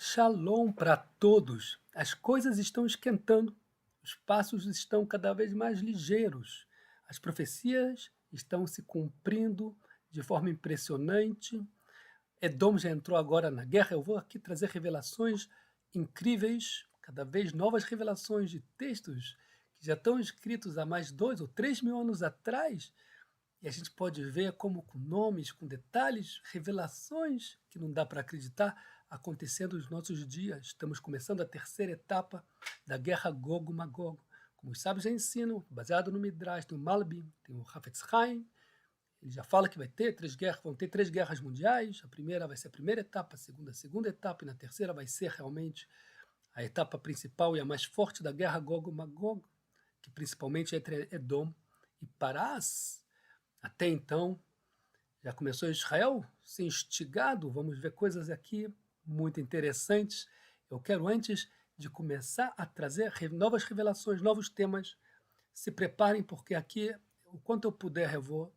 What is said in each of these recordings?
Shalom para todos. As coisas estão esquentando, os passos estão cada vez mais ligeiros, as profecias estão se cumprindo de forma impressionante. Edom já entrou agora na guerra. Eu vou aqui trazer revelações incríveis, cada vez novas revelações de textos que já estão escritos há mais 2 ou 3 mil anos atrás. E a gente pode ver como com nomes, com detalhes, revelações que não dá para acreditar acontecendo nos nossos dias. Estamos começando a terceira etapa da guerra Gogo-Magog. Como os sábios já ensinam, baseado no Midrash, tem o Malbim, tem o Hafetz Haim, ele já fala que vai ter três guerras, vão ter 3 guerras mundiais. A primeira vai ser a primeira etapa, a segunda etapa, e na terceira vai ser realmente a etapa principal e a mais forte da guerra Gogo-Magog, que principalmente é entre Edom e Parás. Até então, já começou Israel ser instigado. Vamos ver coisas aqui muito interessantes. Eu quero, antes de começar a trazer novas revelações, novos temas, se preparem, porque aqui, o quanto eu puder, eu vou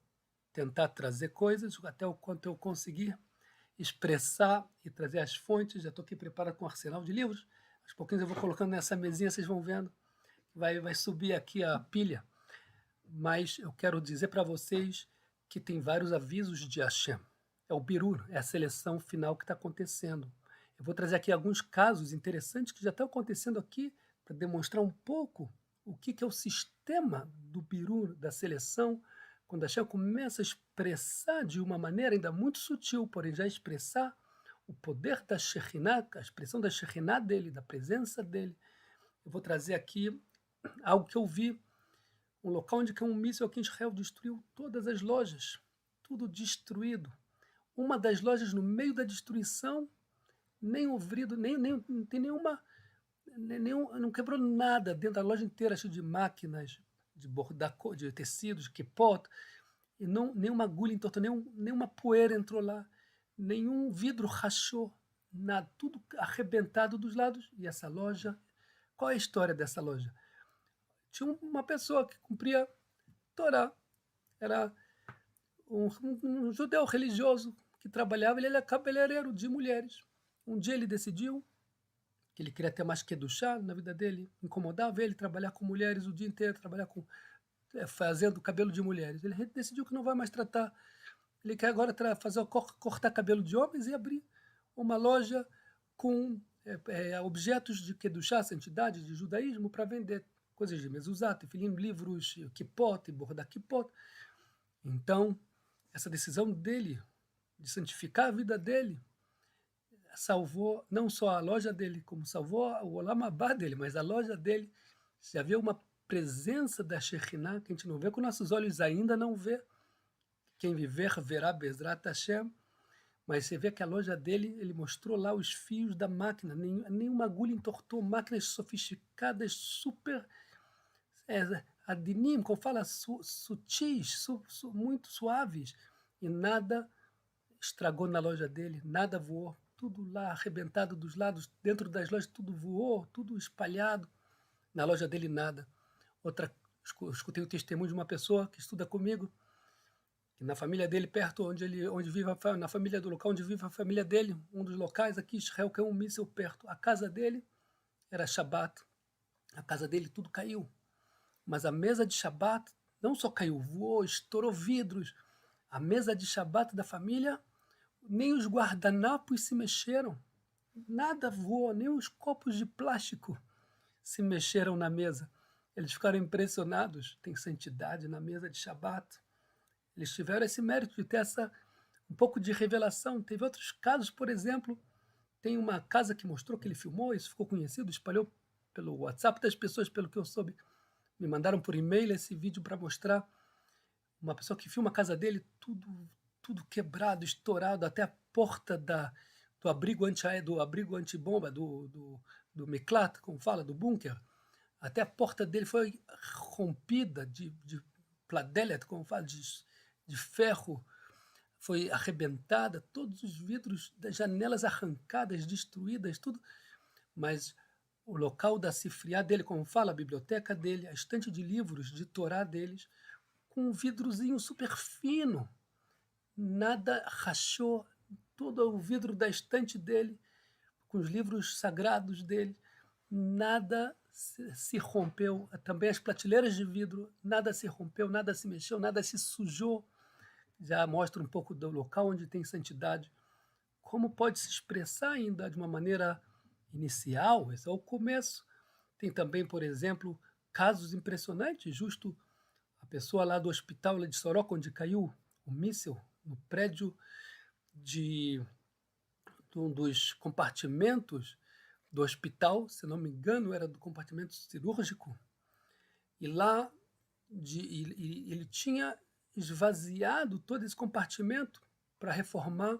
tentar trazer coisas, até o quanto eu conseguir expressar e trazer as fontes. Já estou aqui preparado com um arsenal de livros. Aos pouquinhos eu vou colocando nessa mesinha, vocês vão vendo. Vai subir aqui a pilha. Mas eu quero dizer para vocês que tem vários avisos de Hashem. É o Birur, é a seleção final que está acontecendo. Eu vou trazer aqui alguns casos interessantes que já estão acontecendo aqui para demonstrar um pouco o que é o sistema do Birur, da seleção, quando Hashem começa a expressar de uma maneira ainda muito sutil, porém já expressar o poder da Shekhinah, a expressão da Shekhinah dele, da presença dele. Eu vou trazer aqui algo que eu vi, um local onde um míssil aqui em Israel destruiu todas as lojas, tudo destruído. Uma das lojas no meio da destruição, nem ouvido, nem não tem não quebrou nada dentro da loja inteira, cheio de máquinas, de bordar, de tecidos, de kipot, e não, nenhuma agulha entortou, nenhuma poeira entrou lá, nenhum vidro rachou, nada, tudo arrebentado dos lados. E essa loja, qual é a história dessa loja? Tinha uma pessoa que cumpria Torá, era um judeu religioso que trabalhava, ele era cabeleireiro de mulheres. Um dia ele decidiu que ele queria ter mais kedushá na vida dele, incomodava ele trabalhar com mulheres o dia inteiro, trabalhar com fazendo cabelo de mulheres. Ele decidiu que não vai mais tratar, ele quer agora cortar cabelo de homens e abrir uma loja com objetos de kedushá, santidade, de judaísmo, para vender coisas de mezuzá, tefilim, livros, kipot, bordar kipot. Então, essa decisão dele de santificar a vida dele salvou não só a loja dele, como salvou o Olam Abá dele, mas a loja dele. Já havia uma presença da Shekhinah que a gente não vê com nossos olhos, ainda não vê. Quem viver verá Bezrat Hashem. Mas você vê que a loja dele, ele mostrou lá os fios da máquina, nenhuma agulha entortou, máquinas sofisticadas, super adinim, como fala, sutis, muito suaves, e nada estragou na loja dele, nada voou, tudo lá arrebentado dos lados, dentro das lojas tudo voou, tudo espalhado, na loja dele nada. Outra, escutei o testemunho de uma pessoa que estuda comigo, que na família dele, perto onde vive, na família do local onde vive a família dele, um dos locais aqui, Israel, caiu um míssil perto. A casa dele era Shabat, a casa dele tudo caiu. Mas a mesa de Shabat não só caiu, voou, estourou vidros. A mesa de Shabat da família, nem os guardanapos se mexeram. Nada voou, nem os copos de plástico se mexeram na mesa. Eles ficaram impressionados. Tem santidade na mesa de Shabat. Eles tiveram esse mérito de ter um pouco de revelação. Teve outros casos, por exemplo, tem uma casa que mostrou que ele filmou, isso ficou conhecido, espalhou pelo WhatsApp das pessoas, pelo que eu soube. Me mandaram por e-mail esse vídeo para mostrar uma pessoa que filma a casa dele, tudo quebrado, estourado, até a porta do abrigo antibomba, do Miklat, como fala, do bunker, até a porta dele foi rompida de pladellet, como fala, de ferro, foi arrebentada, todos os vidros das janelas arrancadas, destruídas, tudo. Mas o local da sifriá dele, como fala, a biblioteca dele, a estante de livros de Torá deles, com um vidrozinho super fino, nada rachou, todo o vidro da estante dele, com os livros sagrados dele, nada se rompeu, também as prateleiras de vidro, nada se rompeu, nada se mexeu, nada se sujou. Já mostra um pouco do local onde tem santidade. Como pode se expressar ainda de uma maneira inicial, esse é o começo. Tem também, por exemplo, casos impressionantes, justo a pessoa lá do hospital lá de Soroca, onde caiu o míssil, no prédio de um dos compartimentos do hospital, se não me engano, era do compartimento cirúrgico, e lá ele tinha esvaziado todo esse compartimento para reformar.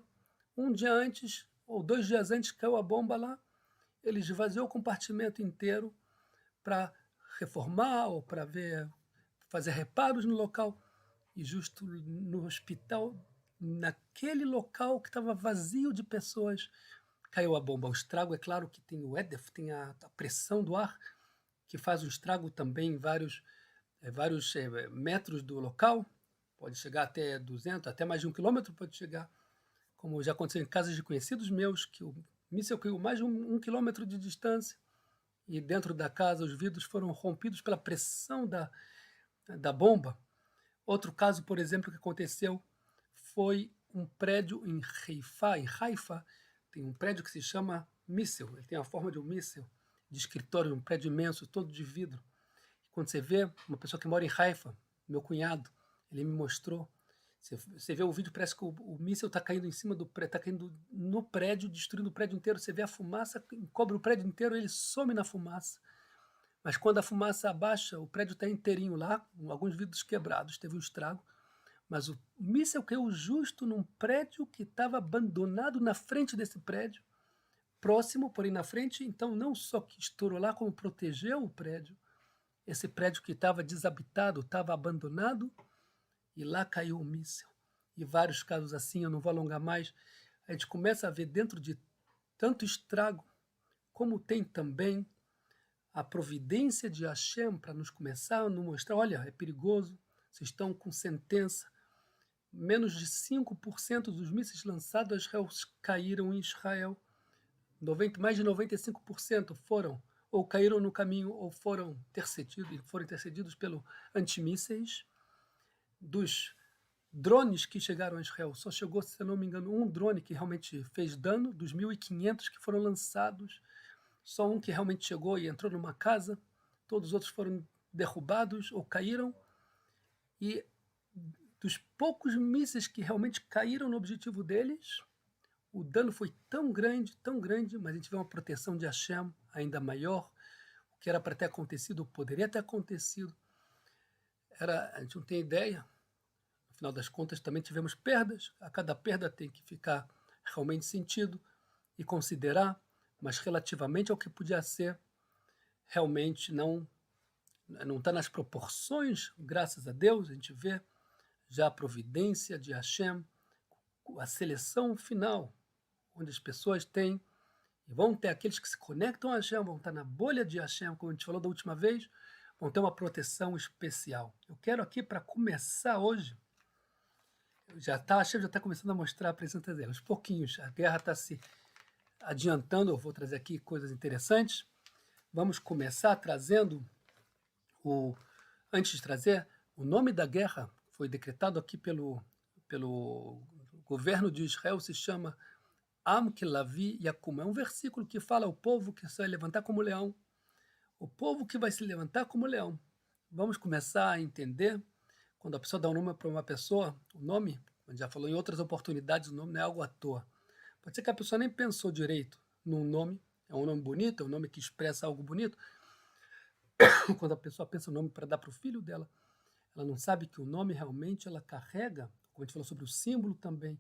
Um dia antes, ou 2 dias antes, caiu a bomba lá, ele esvaziou o compartimento inteiro para reformar ou para fazer reparos no local. E justo no hospital, naquele local que estava vazio de pessoas, caiu a bomba. O estrago, é claro que tem o EDF, tem a pressão do ar, que faz o estrago também em vários metros do local, pode chegar até 200, até mais de 1 quilômetro pode chegar, como já aconteceu em casas de conhecidos meus, que o míssil caiu mais de 1 quilômetro de distância, e dentro da casa os vidros foram rompidos pela pressão da bomba. Outro caso, por exemplo, que aconteceu foi um prédio em Haifa, tem um prédio que se chama míssil, ele tem a forma de um míssil, de escritório, um prédio imenso, todo de vidro. Quando você vê uma pessoa que mora em Haifa, meu cunhado, ele me mostrou, você vê o vídeo, parece que o míssil está caindo em cima do prédio, está caindo no prédio, destruindo o prédio inteiro, você vê a fumaça, cobre o prédio inteiro, ele some na fumaça. Mas quando a fumaça abaixa, o prédio está inteirinho lá, com alguns vidros quebrados, teve um estrago, mas o míssil caiu justo num prédio que estava abandonado na frente desse prédio, próximo, porém na frente, então não só que estourou lá, como protegeu o prédio. Esse prédio que estava desabitado, estava abandonado, e lá caiu o míssil. E vários casos assim, eu não vou alongar mais. A gente começa a ver dentro de tanto estrago, como tem também a providência de Hashem para nos começar a nos mostrar, olha, é perigoso, vocês estão com sentença. Menos de 5% dos mísseis lançados a Israel caíram em Israel. Mais de 95% foram ou caíram no caminho ou foram intercedidos pelo antimísseis. Dos drones que chegaram a Israel, só chegou, se eu não me engano, um drone que realmente fez dano, dos 1.500 que foram lançados, só um que realmente chegou e entrou numa casa, todos os outros foram derrubados ou caíram, e dos poucos mísseis que realmente caíram no objetivo deles, o dano foi tão grande, mas a gente vê uma proteção de Hashem ainda maior. O que era para ter acontecido, poderia ter acontecido. A gente não tem ideia. No final das contas, também tivemos perdas. A cada perda tem que ficar realmente sentido e considerar, mas relativamente ao que podia ser, realmente não está nas proporções, graças a Deus, a gente vê já a providência de Hashem, a seleção final, onde as pessoas têm, e vão ter aqueles que se conectam a Hashem, vão estar na bolha de Hashem, como a gente falou da última vez, vão ter uma proteção especial. Eu quero aqui, para começar hoje, a Hashem já está começando a mostrar a presença dela, aos pouquinhos, a guerra está se adiantando, eu vou trazer aqui coisas interessantes. Vamos começar trazendo, antes de trazer, o nome da guerra foi decretado aqui pelo governo de Israel, se chama Am Kelavi Yakum. É um versículo que fala o povo que se vai levantar como leão. O povo que vai se levantar como leão. Vamos começar a entender, quando a pessoa dá um nome para uma pessoa, o nome, a gente já falou em outras oportunidades, o nome não é algo à toa. Pode ser que a pessoa nem pensou direito num nome, é um nome bonito, é um nome que expressa algo bonito. Quando a pessoa pensa o nome para dar para o filho dela, ela não sabe que o nome realmente ela carrega, como a gente falou sobre o símbolo também,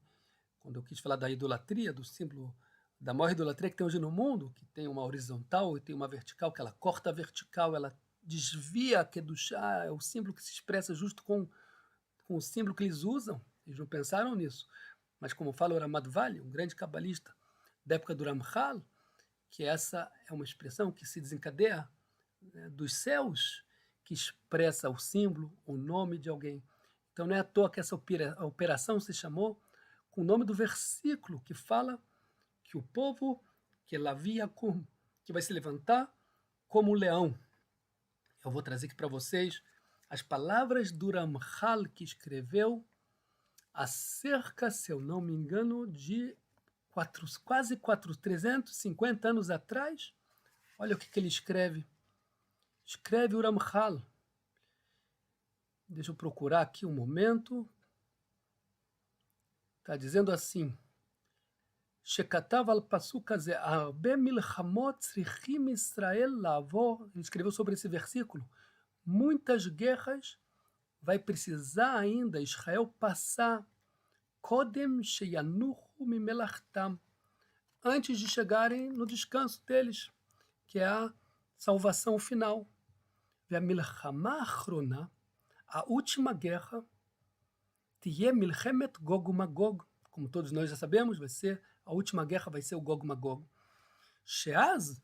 quando eu quis falar da idolatria, do símbolo, da maior idolatria que tem hoje no mundo, que tem uma horizontal e tem uma vertical, que ela corta a vertical, ela desvia a Kedushá, é o símbolo que se expressa justo com o símbolo que eles usam. Eles não pensaram nisso. Mas como fala o Ramad Vali, um grande cabalista da época do Ramchal, que essa é uma expressão que se desencadeia, né, dos céus, que expressa o símbolo, o nome de alguém. Então não é à toa que essa operação se chamou com o nome do versículo que fala que o povo que lavia como, que vai se levantar como um leão. Eu vou trazer aqui para vocês as palavras do Ramchal, que escreveu há cerca, se eu não me engano, de quase 350 anos atrás. Olha o que ele escreve. Escreve o Ramchal. Deixa eu procurar aqui um momento. Está dizendo assim: שכתב על פסוק הזה, הרבה מלחמות צריכים ישראל לעבור, ele escreveu sobre esse versículo, muitas guerras vai precisar ainda Israel passar, קודם שינוחו ממלאכתם, antes de chegarem no descanso deles, que é a salvação final. והמלחמה האחרונה, a última guerra, תהיה מלחמת גוג ומגוג, como todos nós já sabemos, a última guerra vai ser o Gog Magog. Sheaz,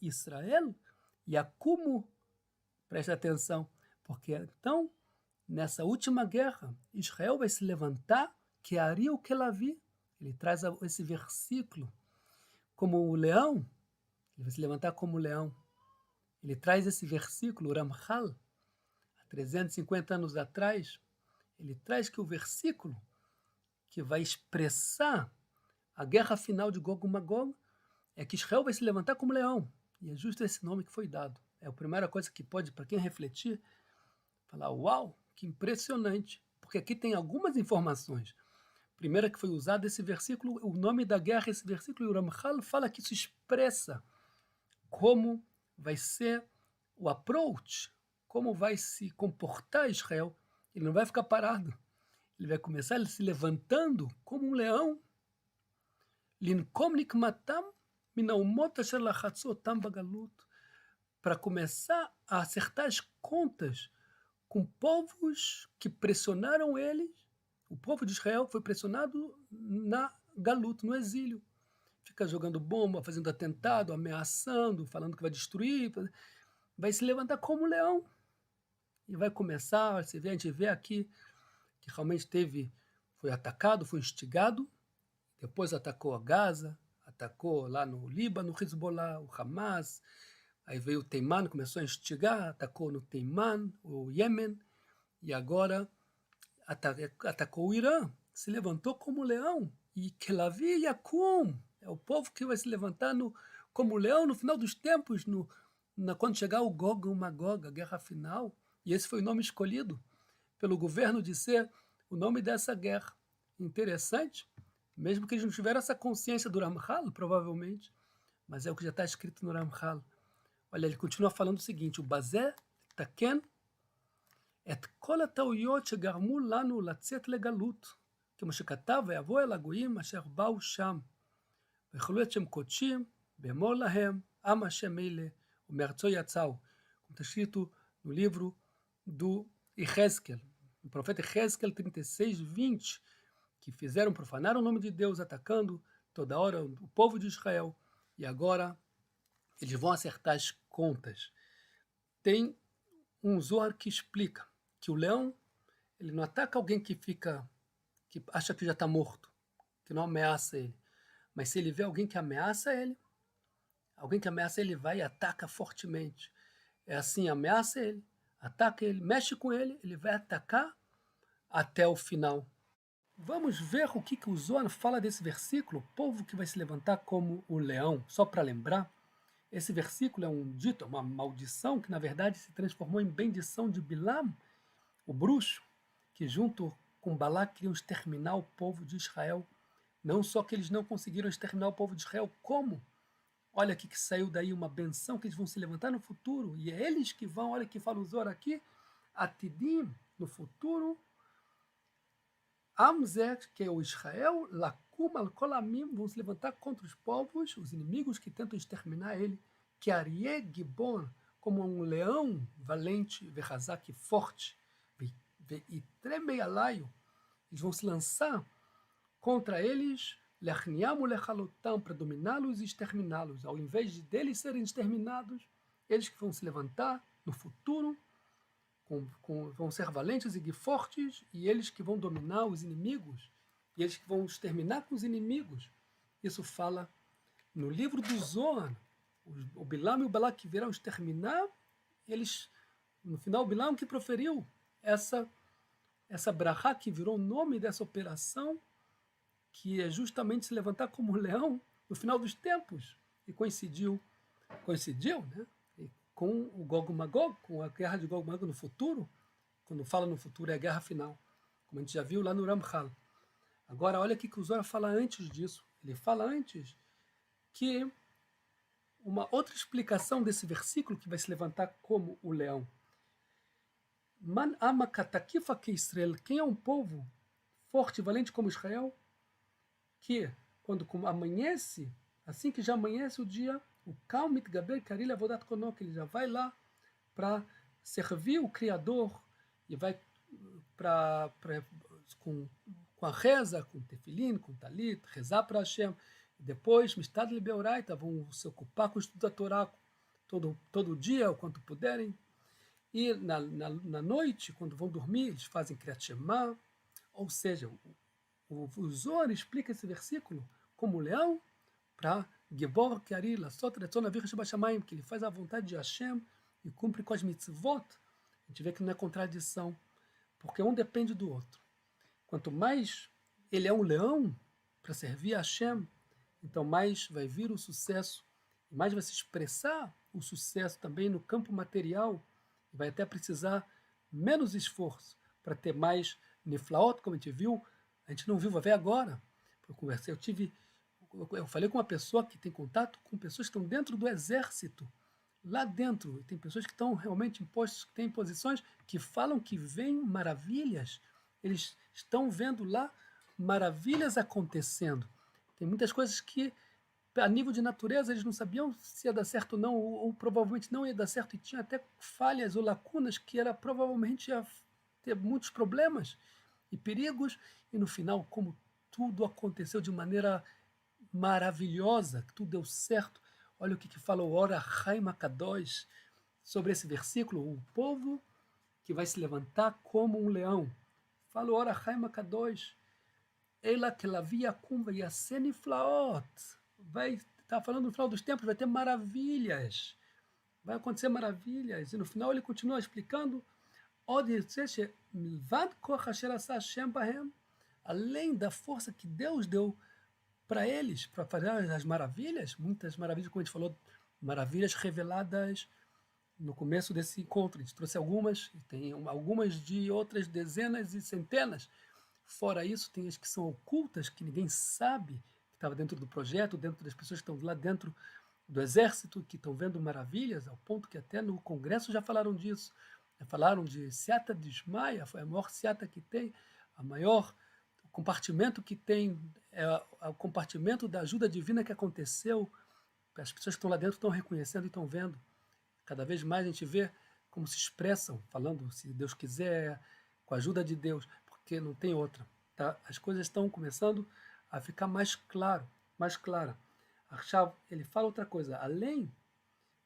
Israel, Yakumu, presta atenção, porque então, nessa última guerra, Israel vai se levantar, que Ari o Kelavi, ele traz esse versículo, como o leão, ele vai se levantar como o leão. Ele traz esse versículo, o Ramchal, há 350 anos atrás, ele traz que o versículo que vai expressar a guerra final de Gog e Magog é que Israel vai se levantar como leão. E é justo esse nome que foi dado. É a primeira coisa que pode, para quem refletir, falar, uau, que impressionante. Porque aqui tem algumas informações. Primeira que foi usado esse versículo, o nome da guerra, esse versículo, o Ramchal fala que isso expressa como vai ser o approach, como vai se comportar Israel. Ele não vai ficar parado. Ele vai começar se levantando como um leão. Para começar a acertar as contas com povos que pressionaram eles. O povo de Israel foi pressionado na galuta, no exílio. Fica jogando bomba, fazendo atentado, ameaçando, falando que vai destruir. Vai se levantar como um leão. E vai começar, a gente vê aqui que realmente foi atacado, foi instigado, depois atacou a Gaza, atacou lá no Líbano, o Hezbollah, o Hamas, aí veio o Teiman, começou a instigar, atacou no Teiman, o Iêmen, e agora atacou o Irã, se levantou como leão, e Kelavi Yakum, é o povo que vai se levantar como leão no final dos tempos, quando chegar o Gog e o Magog, a guerra final, e esse foi o nome escolhido pelo governo de ser o nome dessa guerra. Interessante, mesmo que eles não tiveram essa consciência do Ramchal, provavelmente, mas é o que já está escrito no Ramchal. Olha, ele continua falando o seguinte, o Bazé Taken et kol hatauyot שגרמו לנו לצאת לגלות, כמו שכתב, ויבוא אל הגויים אשר באו שם, ויאכלו את שם קודשים, באמור להם, עם השם אלה, ומארצו יצאו. Como está escrito no livro do Ezequiel, o profeta Ezequiel 36:20, que profanaram o nome de Deus, atacando toda hora o povo de Israel, e agora eles vão acertar as contas. Tem um Zohar que explica que o leão, ele não ataca alguém que acha que já está morto, que não ameaça ele, mas se ele vê alguém que ameaça ele, vai e ataca fortemente. É assim, ameaça ele, ataca ele, mexe com ele, ele vai atacar até o final. Vamos ver o que o Zohar fala desse versículo, o povo que vai se levantar como o leão. Só para lembrar, esse versículo é um dito, uma maldição, que na verdade se transformou em bendição de Bilam, o bruxo, que junto com Balac queriam exterminar o povo de Israel. Não só que eles não conseguiram exterminar o povo de Israel, como? Olha aqui que saiu daí uma benção, que eles vão se levantar no futuro, e é eles que vão, olha que fala o Zohar aqui, Atidim, no futuro, Amzek, que é o Israel, Lakum al-Kolamim, vão se levantar contra os povos, os inimigos que tentam exterminar ele, que Aryeh Gibon, como um leão valente, Vehazak, forte, e Tremei Alaio, eles vão se lançar contra eles, Lechniam Lechalotam, para dominá-los e exterminá-los. Ao invés deles serem exterminados, eles que vão se levantar no futuro, vão ser valentes e fortes, e eles que vão dominar os inimigos, e eles que vão exterminar com os inimigos. Isso fala No livro do Zohar, o Bilam e o Balak virão exterminar, eles, no final, o Bilam que proferiu essa brachá, que virou o nome dessa operação, que é justamente se levantar como um leão no final dos tempos. E coincidiu, né? E com o Gog Magog, com a guerra de Gog Magog no futuro. Quando fala no futuro, é a guerra final, como a gente já viu lá no Ramchal. Agora, olha o que o Zohar fala antes disso. Ele fala antes que uma outra explicação desse versículo, que vai se levantar como o leão. Man ama katakifa que Israel, quem é um povo forte e valente como Israel, que quando amanhece, assim que já amanhece o dia, o Kal mitgaber karil avodat konok, ele já vai lá para servir o Criador e vai com a reza, com tefilim, com talit, rezar para Hashem. E depois, mistad libeoraita, vão se ocupar com o estudo da Torá todo dia, o quanto puderem. E na noite, quando vão dormir, eles fazem Kriyat Shema. Ou seja, o Zohar explica esse versículo como o leão para Gebor Kari, Lassot Retzon Avich Shebashamayim, que ele faz a vontade de Hashem e cumpre com as mitzvot. A gente vê que não é contradição, porque um depende do outro. Quanto mais ele é um leão para servir a Hashem, então mais vai vir o sucesso, e mais vai se expressar o sucesso também no campo material, e vai até precisar menos esforço para ter mais niflaot, como a gente viu. A gente não viu, vai ver agora. Eu falei com uma pessoa que tem contato com pessoas que estão dentro do exército, lá dentro. Tem pessoas que estão realmente impostos, que têm posições, que falam que veem maravilhas. Eles estão vendo lá maravilhas acontecendo. Tem muitas coisas que, a nível de natureza, eles não sabiam se ia dar certo ou não, ou provavelmente não ia dar certo, e tinha até falhas ou lacunas que provavelmente ia ter muitos problemas e perigos, e no final, como tudo aconteceu de maneira maravilhosa, que tudo deu certo. Olha o que fala o Ora Chaim Akadosh sobre esse versículo, o povo que vai se levantar como um leão. Fala o Ora Chaim Akadosh, Ela Kelavia Kumva Yaseni Flaot. Vai estar falando no final dos tempos, vai ter maravilhas. Vai acontecer maravilhas. E no final ele continua explicando, além da força que Deus deu para eles, para fazer as maravilhas, muitas maravilhas, como a gente falou, maravilhas reveladas no começo desse encontro. A gente trouxe algumas, e tem algumas de outras dezenas e centenas. Fora isso, tem as que são ocultas, que ninguém sabe, que estava dentro do projeto, dentro das pessoas que estão lá dentro do exército, que estão vendo maravilhas, ao ponto que até no Congresso já falaram disso. Já falaram de Seata de Ismaia, foi a maior Seata que tem, a maior compartimento que tem, é o compartimento da ajuda divina que aconteceu. As pessoas que estão lá dentro estão reconhecendo e estão vendo. Cada vez mais a gente vê como se expressam, falando, se Deus quiser, com a ajuda de Deus, porque não tem outra. Tá? As coisas estão começando a ficar mais claro, mais clara. Achav, ele fala outra coisa, além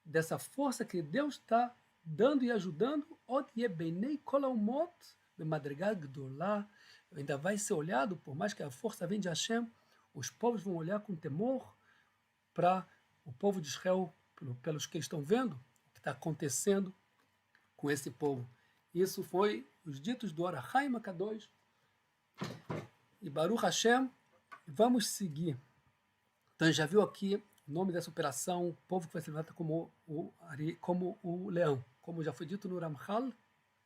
dessa força que Deus está dando e ajudando, Od Yebenei Kolaumot, de Madrigal Gdolá, ainda vai ser olhado, por mais que a força vem de Hashem, os povos vão olhar com temor para o povo de Israel, pelos que eles estão vendo, o que está acontecendo com esse povo. Isso foi os ditos do Ora Chaim Akadosh. E Baruch Hashem, vamos seguir. Então, já viu aqui o nome dessa operação, o povo que vai se levantar como o leão. Como já foi dito no Ramchal,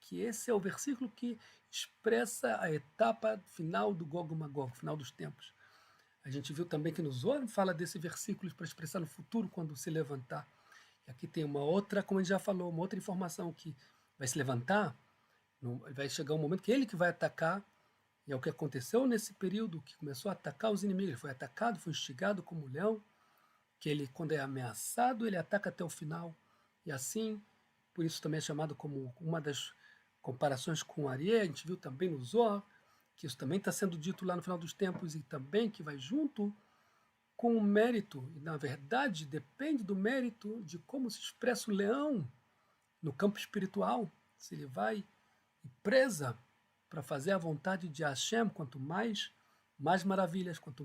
que esse é o versículo que expressa a etapa final do Gog Magog, final dos tempos. A gente viu também que no Zohar fala desse versículo para expressar no futuro, quando se levantar. E aqui tem uma outra, como a gente já falou, uma outra informação que vai se levantar, vai chegar um momento que ele que vai atacar, e é o que aconteceu nesse período, que começou a atacar os inimigos. Ele foi atacado, foi instigado como um leão, que ele, quando é ameaçado, ele ataca até o final. E assim, por isso também é chamado como uma das comparações com Arié. A gente viu também no Zohar, que isso também está sendo dito lá no final dos tempos, e também que vai junto com o mérito, e na verdade depende do mérito de como se expressa o leão no campo espiritual, se ele vai e preza para fazer a vontade de Hashem, quanto mais maravilhas, quanto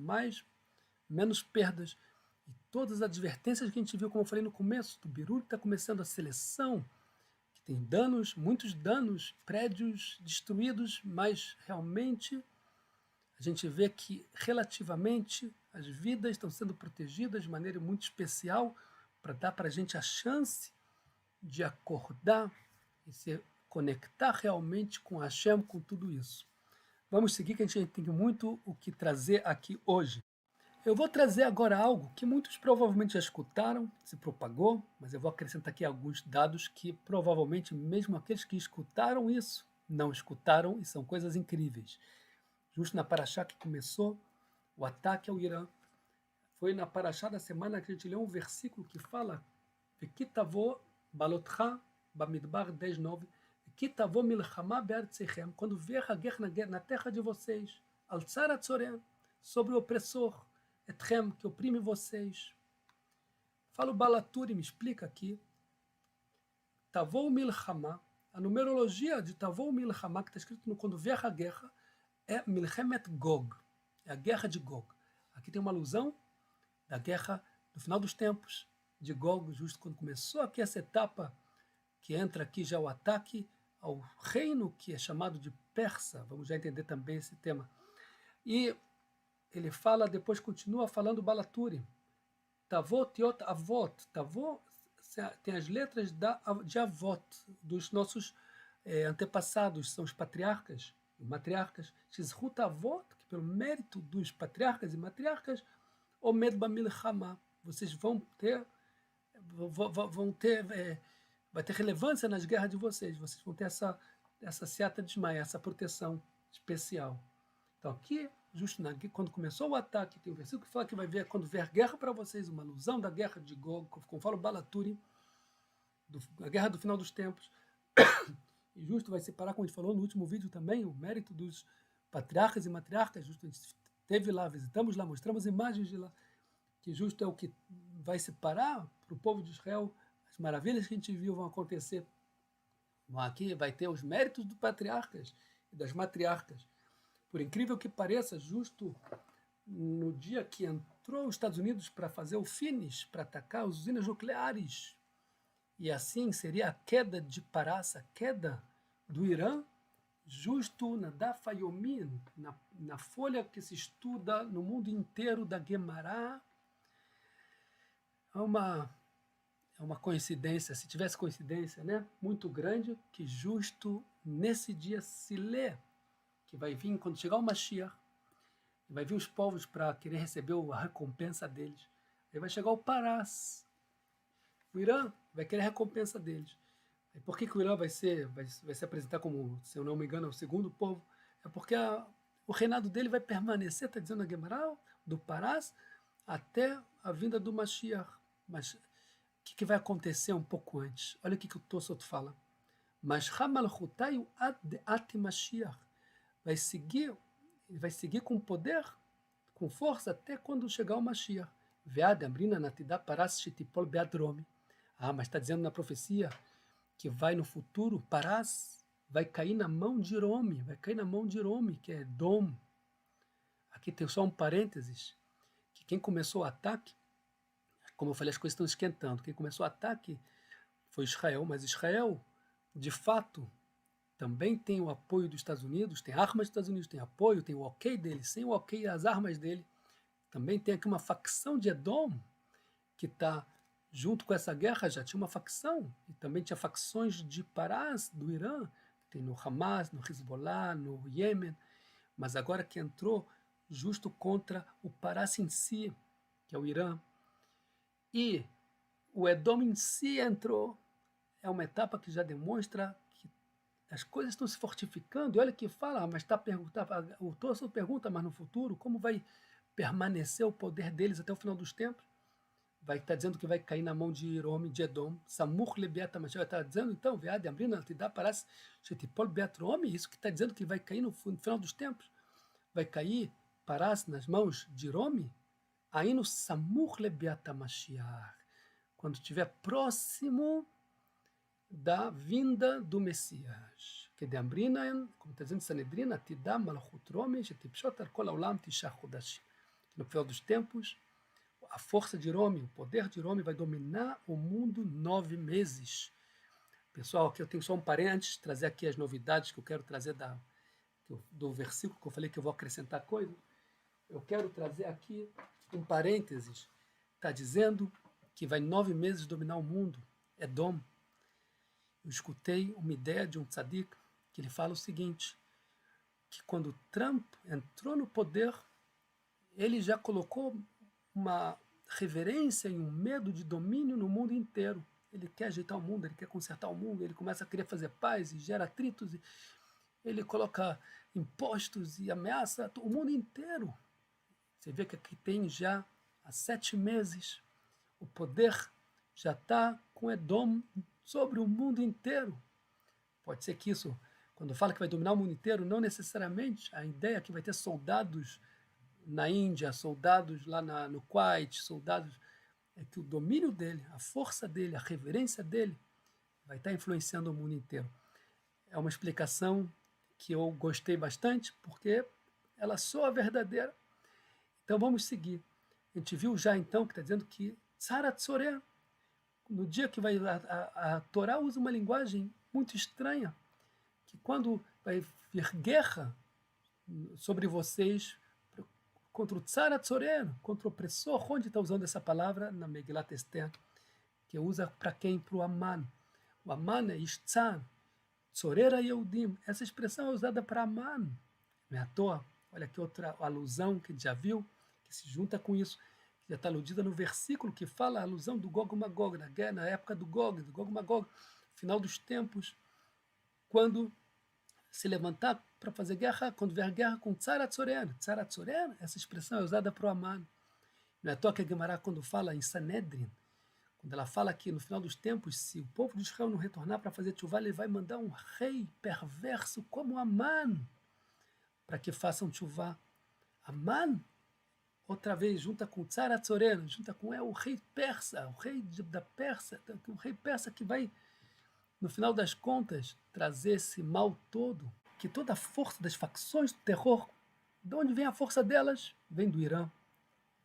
menos perdas. E todas as advertências que a gente viu, como eu falei no começo, do Birur, que está começando a seleção, que tem danos, muitos danos, prédios destruídos, mas realmente a gente vê que relativamente as vidas estão sendo protegidas de maneira muito especial para dar para a gente a chance de acordar e se conectar realmente com Hashem, com tudo isso. Vamos seguir, que a gente tem muito o que trazer aqui hoje. Eu vou trazer agora algo que muitos provavelmente já escutaram, se propagou, mas eu vou acrescentar aqui alguns dados que provavelmente mesmo aqueles que escutaram isso não escutaram, e são coisas incríveis. Justo na paraxá que começou o ataque ao Irã, foi na paraxá da semana que a gente leu um versículo que fala Vekitavo balotcha bamidbar 10:9, Vekitavo milchama be'artzeichem, quando vier a guerra na terra de vocês, alçar atzorem, sobre o opressor, etchem, que oprime vocês. Fala o Balaturi, me explica aqui. Tavou milchama, a numerologia de Tavou milchama, que está escrito no quando vier a guerra, é Milchemet Gog, é a guerra de Gog. Aqui tem uma alusão da guerra do final dos tempos, de Gog, justo quando começou aqui essa etapa, que entra aqui já o ataque ao reino que é chamado de Persa. Vamos já entender também esse tema. E ele fala, depois continua falando Balaturi. Tavot Yot Avot. Tavot tem as letras de Avot, dos nossos antepassados, são os patriarcas e matriarcas. Shizhut Avot, que pelo mérito dos patriarcas e matriarcas, Omed Bamilchama, vocês vão ter vai ter relevância nas guerras de vocês vão ter essa seata de Shmaya, essa proteção especial. Então aqui, justo quando começou o ataque, tem um versículo que fala que vai ver quando vier guerra para vocês, uma alusão da guerra de Gog, como fala o Balaturi, a guerra do final dos tempos. E justo vai separar, como a gente falou no último vídeo também, o mérito dos patriarcas e matriarcas. Justo a gente esteve lá, visitamos lá, mostramos imagens de lá, que justo é o que vai separar para o povo de Israel. As maravilhas que a gente viu vão acontecer. Aqui vai ter os méritos dos patriarcas e das matriarcas. Por incrível que pareça, justo no dia que entrou os Estados Unidos para fazer o finish, para atacar as usinas nucleares, e assim seria a queda de Parás, a queda do Irã, justo na Daf Yomi, na folha que se estuda no mundo inteiro da Guemará. É uma coincidência, se tivesse coincidência, né, muito grande, que justo nesse dia se lê que vai vir, quando chegar o Mashiach, vai vir os povos para querer receber a recompensa deles. Aí vai chegar o Parás. O Irã vai querer a recompensa deles. E por que o Irã vai se apresentar como, se eu não me engano, o segundo povo? É porque o reinado dele vai permanecer, está dizendo a Guemará, do Parás, até a vinda do Mashiach. Mas o que vai acontecer um pouco antes? Olha o que o Tosot fala. Mas Hamalchutayu ad Mashiach. Vai seguir com poder, com força, até quando chegar o Mashiach. Vead amrina natidá parás shetipol beadromi. Mas está dizendo na profecia que vai no futuro, Parás vai cair na mão de Irome, que é Dom. Aqui tem só um parênteses, que quem começou o ataque, como eu falei, as coisas estão esquentando, quem começou o ataque foi Israel, mas Israel, de fato, também tem o apoio dos Estados Unidos, tem armas dos Estados Unidos, tem apoio, tem o ok dele, sem o ok as armas dele. Também tem aqui uma facção de Edom, que está junto com essa guerra, já tinha uma facção, e também tinha facções de Parás, do Irã, tem no Hamas, no Hezbollah, no Iêmen, mas agora que entrou justo contra o Parás em si, que é o Irã, e o Edom em si entrou, é uma etapa que já demonstra que as coisas estão se fortificando, e olha que fala, mas está perguntando, o Torso pergunta, mas no futuro, como vai permanecer o poder deles até o final dos tempos? Vai estar dizendo que vai cair na mão de Irome, de Edom, Samur lebeata Mashiach, está dizendo então, veade, abrindo, te dá, parece, Shetipol beatrome, isso que está dizendo que vai cair no final dos tempos, vai cair, parás, nas mãos de Irome, aí no Samur lebeata Mashiach, quando estiver próximo da vinda do Messias. Que de Ambrina, como está dizendo Sanedrina, te dá malchut Rome, Shetipshot al kol haolam tishah chodashim. No final dos tempos, a força de Irome, o poder de Irome vai dominar o mundo 9 meses. Pessoal, aqui eu tenho só um parênteses, antes de trazer aqui as novidades que eu quero trazer do versículo que eu falei que eu vou acrescentar coisa. Eu quero trazer aqui um parênteses. Está dizendo que vai 9 meses dominar o mundo. Edom. Eu escutei uma ideia de um tzadik que ele fala o seguinte, que quando Trump entrou no poder, ele já colocou uma reverência e um medo de domínio no mundo inteiro. Ele quer ajeitar o mundo, ele quer consertar o mundo, ele começa a querer fazer paz e gera atritos, e ele coloca impostos e ameaça o mundo inteiro. Você vê que aqui tem já há 7 meses, o poder já está com Edom sobre o mundo inteiro. Pode ser que isso, quando fala que vai dominar o mundo inteiro, não necessariamente a ideia é que vai ter soldados na Índia, soldados lá no Kuwait, soldados, é que o domínio dele, a força dele, a reverência dele, vai estar influenciando o mundo inteiro. É uma explicação que eu gostei bastante, porque ela soa verdadeira. Então vamos seguir. A gente viu já então que está dizendo que Tzarat Tzoreh, no dia que vai a Torá usa uma linguagem muito estranha, que quando vai vir guerra sobre vocês contra o Tzarat Tzoreh, contra o opressor, onde está usando essa palavra? Na Megilat Esther, que usa para quem? Para o Aman. O Aman é Ishtzar, Tzoreh Yehudim. Essa expressão é usada para Aman. Não é à toa. Olha aqui outra alusão que a gente já viu, que se junta com isso, que já está aludida no versículo que fala a alusão do Gog e Magog, na época do Gog e Magog, final dos tempos, quando se levantar para fazer guerra, quando vier guerra com Tzarat Tzoreh. Tzarat Tzoreh, essa expressão é usada para o Aman. Não é à toa que a Gemara, quando fala em Sanedrin, quando ela fala que no final dos tempos, se o povo de Israel não retornar para fazer tchuvá, ele vai mandar um rei perverso como Aman para que façam tchuvá. Aman, outra vez, junta com Tzarat Tzoreh, junta com o rei persa, o rei da Pérsia, o rei persa que vai, no final das contas, trazer esse mal todo, que toda a força das facções do terror, de onde vem a força delas? Vem do Irã.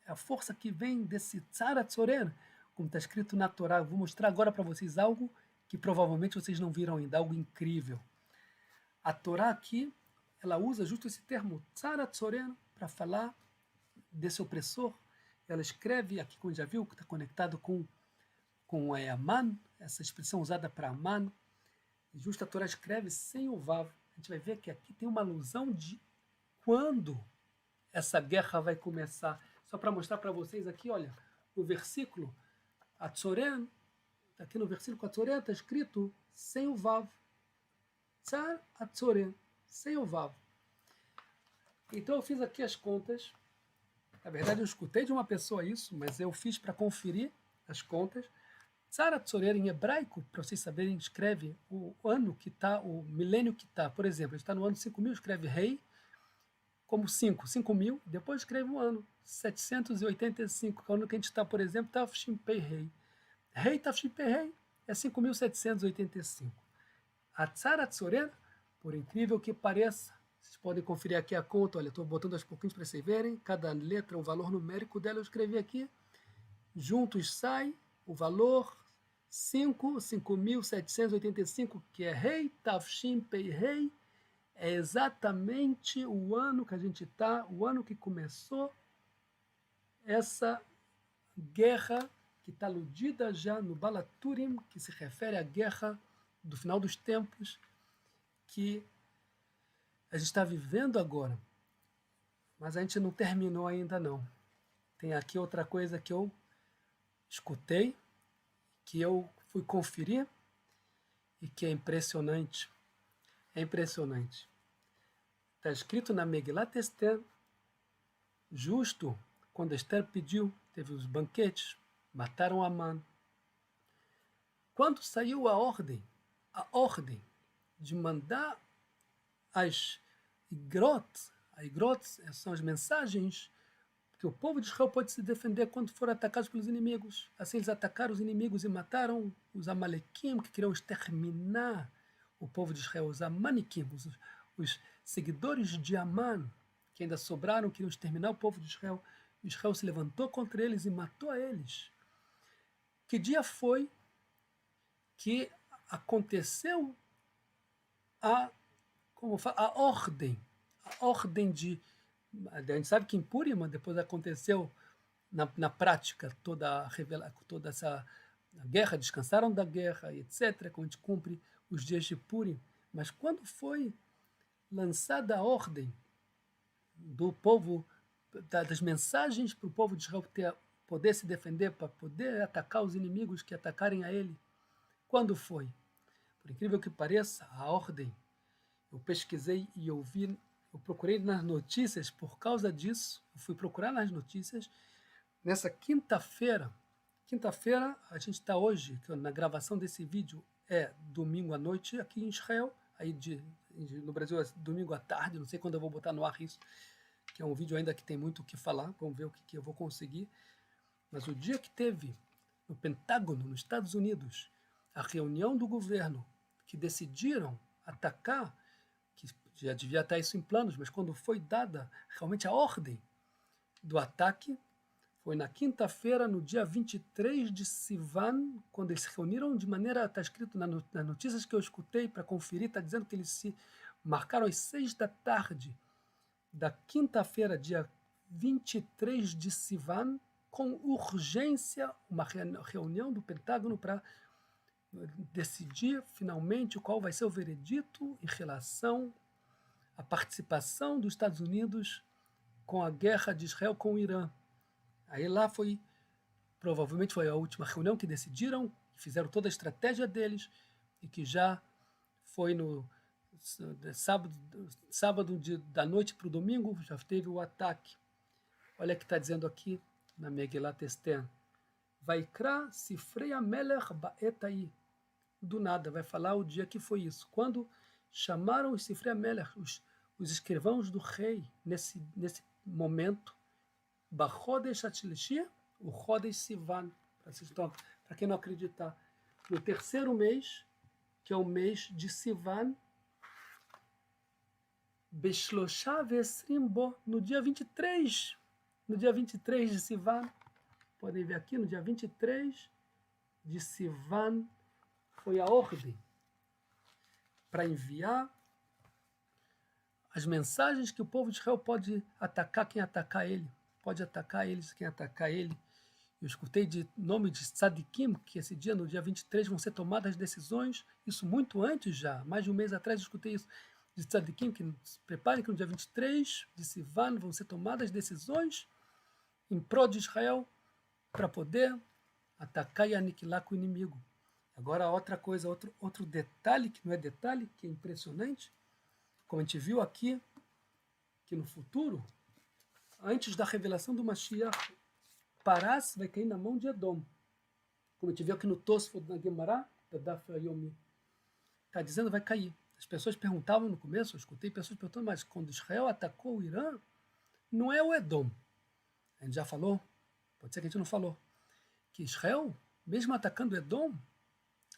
É a força que vem desse Tzarat Tzoreh, como está escrito na Torá. Eu vou mostrar agora para vocês algo que provavelmente vocês não viram ainda, algo incrível. A Torá aqui, ela usa justo esse termo, Tzarat Tzoreh, para falar desse opressor. Ela escreve, aqui como já viu, que está conectado com Aman, essa expressão usada para Aman. E justo a Torá escreve sem o Vav. A gente vai ver que aqui tem uma alusão de quando essa guerra vai começar. Só para mostrar para vocês aqui, olha, o versículo, a Tzoreh, aqui no versículo a Tzoreh está escrito sem o Vav. Tzar a Tzoreh, sem o Vav. Então eu fiz aqui as contas. Na verdade eu escutei de uma pessoa isso, mas eu fiz para conferir as contas. Tzarat Tzoreh em hebraico, para vocês saberem, escreve o ano que está, o milênio que está. Por exemplo, está no ano 5000, escreve rei como 5.000, depois escreve o ano 785, que é o ano que a gente está, por exemplo, Tafshin Pei Rei. Rei Tafshin Pei Rei é 5.785. A Tzarat Tzoreh, por incrível que pareça, vocês podem conferir aqui a conta, olha, estou botando aos pouquinhos para vocês verem, cada letra, o valor numérico dela eu escrevi aqui, juntos sai o valor 5.785, que é Rei Tafshin Pei Rei, é exatamente o ano que a gente está, o ano que começou essa guerra que está aludida já no Balaturim, que se refere à guerra do final dos tempos, que a gente está vivendo agora. Mas a gente não terminou ainda não. Tem aqui outra coisa que eu escutei, que eu fui conferir e que é impressionante. É impressionante. Está escrito na Megilat Esther, justo quando Esther pediu, teve os banquetes, mataram Aman. Quando saiu a ordem de mandar as igrot são as mensagens que o povo de Israel pode se defender quando for atacado pelos inimigos. Assim eles atacaram os inimigos e mataram os Amalequim, que queriam exterminar o povo de Israel, os Amaniquim, os seguidores de Aman, que ainda sobraram, queriam exterminar o povo de Israel. Israel se levantou contra eles e matou a eles. Que dia foi que aconteceu a, a ordem de... A gente sabe que em Purim depois aconteceu na prática toda essa guerra, descansaram da guerra, etc., quando a gente cumpre os dias de Purim. Mas quando foi lançada a ordem do povo, das mensagens para o povo de Israel poder se defender, para poder atacar os inimigos que atacarem a ele, quando foi? Por incrível que pareça, a ordem, eu pesquisei e eu procurei nas notícias por causa disso, eu fui procurar nas notícias, nessa quinta-feira, a gente está hoje, na gravação desse vídeo é domingo à noite aqui em Israel, aí no Brasil é domingo à tarde, não sei quando eu vou botar no ar isso, que é um vídeo ainda que tem muito o que falar, vamos ver o que eu vou conseguir. Mas o dia que teve no Pentágono, nos Estados Unidos, a reunião do governo, que decidiram atacar, que já devia estar isso em planos, mas quando foi dada realmente a ordem do ataque, foi na quinta-feira, no dia 23 de Sivan, quando eles se reuniram de maneira, está escrito nas notícias que eu escutei para conferir, está dizendo que eles se marcaram às 6 da tarde da quinta-feira, dia 23 de Sivan, com urgência, uma reunião do Pentágono para decidir finalmente qual vai ser o veredito em relação à participação dos Estados Unidos com a guerra de Israel com o Irã. Aí lá provavelmente foi a última reunião que decidiram, fizeram toda a estratégia deles e que já foi no sábado da noite para o domingo, já teve o ataque. Olha o que está dizendo aqui na Megilat Esther. Vaikra Sifrei HaMelech Ba'etai. Do nada, vai falar o dia que foi isso. Quando chamaram os Sifrei HaMelech, os escrivãos do rei, nesse momento, Bachodesh Atshlishi, o Chodesh Sivan, para quem não acreditar, no terceiro mês, que é o mês de Sivan, Beshlosha Vesrim Bo, no dia 23 de Sivan, podem ver aqui, no dia 23 de Sivan, foi a ordem para enviar as mensagens que o povo de Israel pode atacar quem atacar ele, pode atacar eles quem atacar ele. Eu escutei de nome de Tzadikim, que esse dia, no dia 23, vão ser tomadas decisões, isso muito antes já, mais de um mês atrás eu escutei isso, de Tzadikim, que se preparem que no dia 23 de Sivan vão ser tomadas decisões em prol de Israel para poder atacar e aniquilar com o inimigo. Agora outra coisa, outro detalhe, que não é detalhe, que é impressionante, como a gente viu aqui, que no futuro, antes da revelação do Mashiach, Parás vai cair na mão de Edom. Como a gente viu aqui no Tosfot, na Gemara, da Daf Yomi. Está dizendo vai cair. As pessoas perguntavam no começo, eu escutei pessoas perguntando, mas quando Israel atacou o Irã, não é o Edom. A gente já falou, pode ser que a gente não falou, que Israel, mesmo atacando o Edom,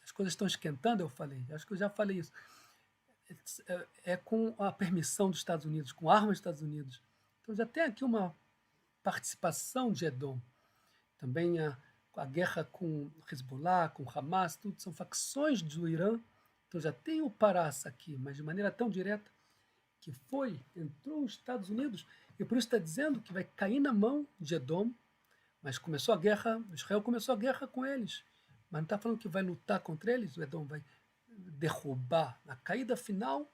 as coisas estão esquentando, eu falei, acho que eu já falei isso. É com a permissão dos Estados Unidos, com armas dos Estados Unidos. Então já tem aqui uma participação de Edom. Também a guerra com Hezbollah, com Hamas, tudo são facções do Irã. Então já tem o Parás aqui, mas de maneira tão direta que entrou os Estados Unidos, e por isso está dizendo que vai cair na mão de Edom, mas começou a guerra, Israel começou a guerra com eles, mas não está falando que vai lutar contra eles, o Edom vai derrubar. A caída final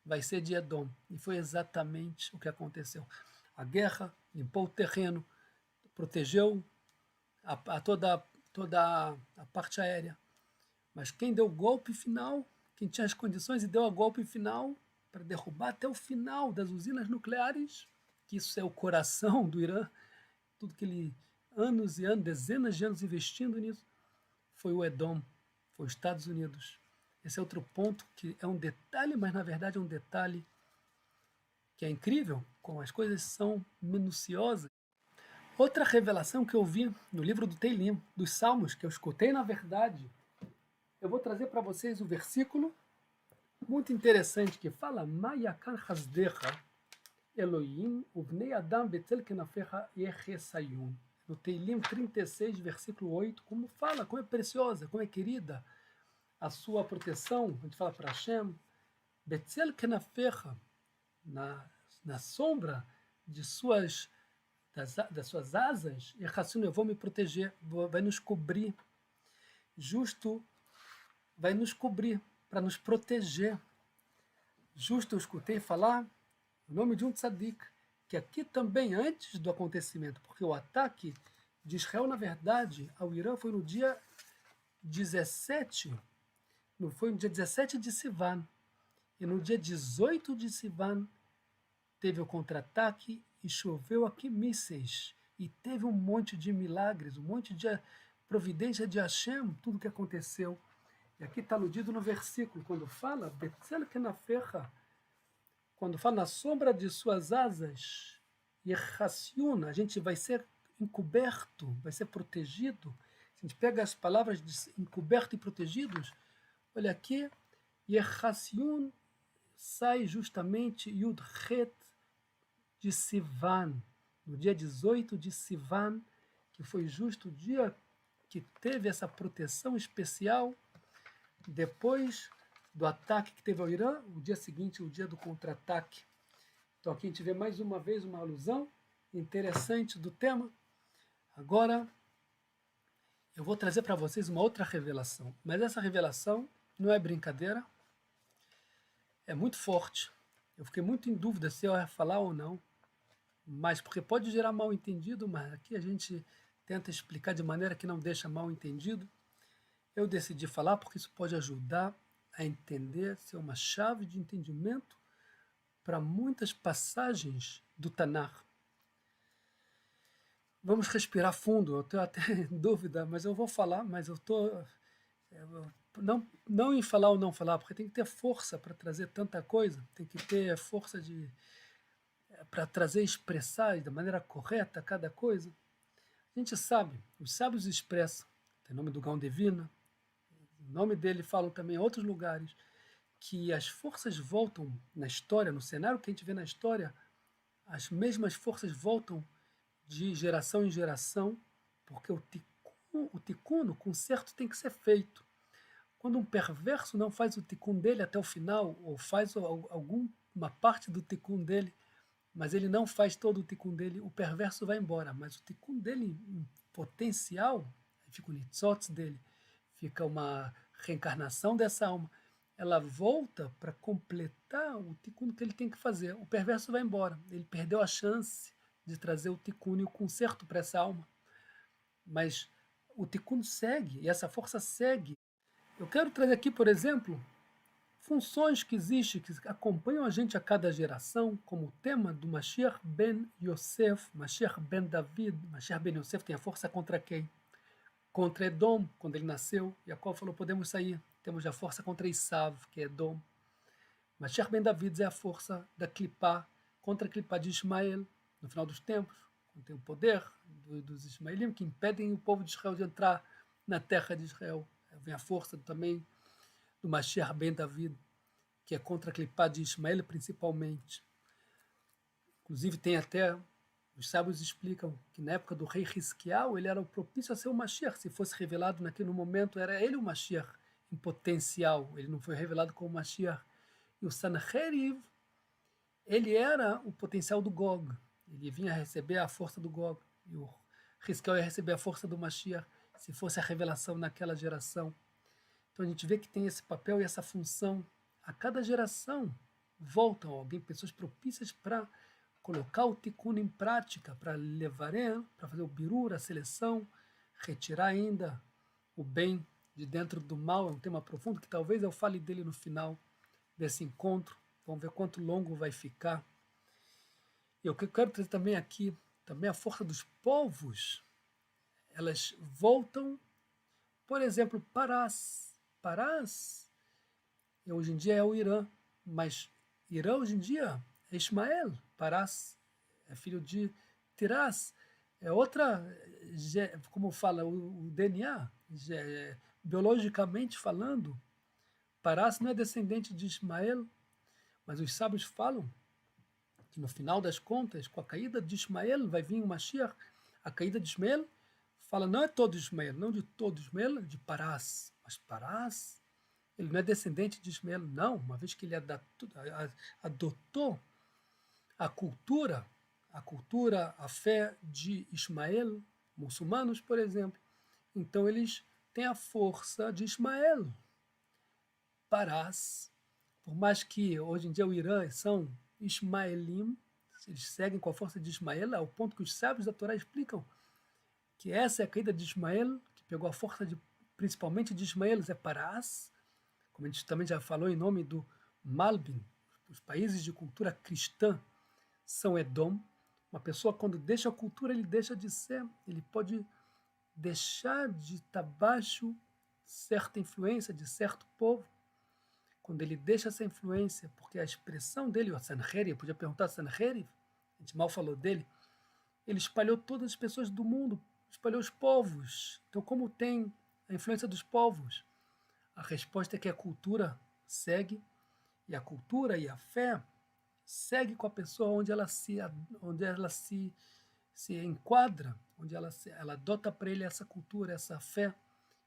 vai ser de Edom, e foi exatamente o que aconteceu. A guerra limpou o terreno, protegeu toda a parte aérea, mas quem deu o golpe final, quem tinha as condições e deu o golpe final para derrubar até o final das usinas nucleares, que isso é o coração do Irã, tudo que ele, anos e anos, dezenas de anos investindo nisso, foi o Edom, foi os Estados Unidos. Esse é outro ponto que é um detalhe, mas na verdade é um detalhe que é incrível, como as coisas são minuciosas. Outra revelação que eu vi no livro do Teilim, dos Salmos, que eu escutei na verdade, eu vou trazer para vocês o versículo muito interessante que fala Mayakan Hasdecha. Elohim, Ubnei Adam Betzel Kenafecha Yechesayun. No Teilim 36, versículo 8, como fala, como é preciosa, como é querida a sua proteção. A gente fala para Hashem, Betzel Kenafecha, na sombra de das suas asas, Yechasayun, eu vou me proteger, vai nos cobrir. Justo vai nos cobrir, para nos proteger. Justo eu escutei falar o nome de um tzadik, que aqui também, antes do acontecimento, porque o ataque de Israel, na verdade, ao Irã foi no dia 17, não foi no dia 17 de Sivan, e no dia 18 de Sivan teve o contra-ataque e choveu aqui mísseis, e teve um monte de milagres, um monte de providência de Hashem, tudo que aconteceu. E aqui está aludido no versículo, quando fala, Betzel Kenafercha, quando fala na sombra de suas asas, Yechassyun, a gente vai ser encoberto, vai ser protegido. Se a gente pega as palavras de encoberto e protegidos, olha aqui, Yechassyun sai justamente Yud Het de Sivan, no dia 18 de Sivan, que foi justo o dia que teve essa proteção especial, depois do ataque que teve ao Irã, o dia seguinte, o dia do contra-ataque. Então aqui a gente vê mais uma vez uma alusão interessante do tema. Agora eu vou trazer para vocês uma outra revelação, mas essa revelação não é brincadeira, é muito forte. Eu fiquei muito em dúvida se eu ia falar ou não, mas porque pode gerar mal entendido, mas aqui a gente tenta explicar de maneira que não deixa mal entendido. Eu decidi falar porque isso pode ajudar a entender, ser uma chave de entendimento para muitas passagens do Tanakh. Vamos respirar fundo, eu tenho até dúvida, mas eu vou falar, mas eu estou... Não em falar ou não falar, porque tem que ter força para trazer tanta coisa, tem que ter força para trazer e expressar da maneira correta cada coisa. A gente sabe, os sábios expressam, tem nome do Gaon Divina, o nome dele falam também em outros lugares, que as forças voltam na história, no cenário que a gente vê na história, as mesmas forças voltam de geração em geração, porque o tikkun, o conserto tem que ser feito. Quando um perverso não faz o tikkun dele até o final, ou faz alguma parte do tikkun dele, mas ele não faz todo o tikkun dele, o perverso vai embora. Mas o tikkun dele, em potencial, fica o nitzotz dele, fica uma reencarnação dessa alma, ela volta para completar o tikkun que ele tem que fazer. O perverso vai embora, ele perdeu a chance de trazer o tikkun e o conserto para essa alma. Mas o tikkun segue, e essa força segue. Eu quero trazer aqui, por exemplo, funções que existem, que acompanham a gente a cada geração, como o tema do Mashiach ben Yosef, Mashiach ben David. Mashiach ben Yosef tem a força contra quem? Contra Edom, quando ele nasceu. Jacó falou, podemos sair. Temos a força contra Isav, que é Edom. Mashiach ben David é a força da Clipá, contra a Clipá de Ismael, no final dos tempos, quando tem o poder dos Ismaelim, que impedem o povo de Israel de entrar na terra de Israel. Vem a força também do Mashiach ben David, que é contra a Clipá de Ismael principalmente. Inclusive tem até, os sábios explicam que na época do rei Hizquiyahu ele era o propício a ser o Mashiach. Se fosse revelado naquele momento, era ele o Mashiach em potencial. Ele não foi revelado como Mashiach. E o Sanherib, ele era o potencial do Gog. Ele vinha receber a força do Gog. E o Hizquiyahu ia receber a força do Mashiach, se fosse a revelação naquela geração. Então a gente vê que tem esse papel e essa função. A cada geração voltam alguém, pessoas propícias para colocar o tikkun em prática, para levar, para fazer o birur, a seleção, retirar ainda o bem de dentro do mal. É um tema profundo que talvez eu fale dele no final desse encontro. Vamos ver quanto longo vai ficar. E o que eu quero trazer também aqui, também a força dos povos, elas voltam, por exemplo, Parás. Parás, hoje em dia é o Irã, mas Irã hoje em dia é Ismael. Parás é filho de Tirás, é outra, como fala o DNA, biologicamente falando, Parás não é descendente de Ismael, mas os sábios falam que que no final das contas, com a caída de Ismael, vai vir o Mashiach. A caída de Ismael fala, não é todo Ismael, não de todo Ismael, de Parás. Mas Parás, ele não é descendente de Ismael, não, uma vez que ele adotou a cultura, a fé de Ismael, muçulmanos, por exemplo. Então eles têm a força de Ismael. Parás, por mais que hoje em dia o Irã são Ismaelim, eles seguem com a força de Ismael, ao ponto que os sábios da Torá explicam que essa é a caída de Ismael, que pegou a força principalmente de Ismael, é Parás, como a gente também já falou em nome do Malbim, os países de cultura cristã são Edom. Uma pessoa, quando deixa a cultura, ele deixa de ser, ele pode deixar de estar baixo certa influência de certo povo. Quando ele deixa essa influência, porque a expressão dele, o Sanherib, podia perguntar a Sanherib, a gente mal falou dele, ele espalhou todas as pessoas do mundo, espalhou os povos. Então, como tem a influência dos povos? A resposta é que a cultura segue, e a cultura e a fé segue com a pessoa onde ela se enquadra, onde ela adota para ele essa cultura, essa fé.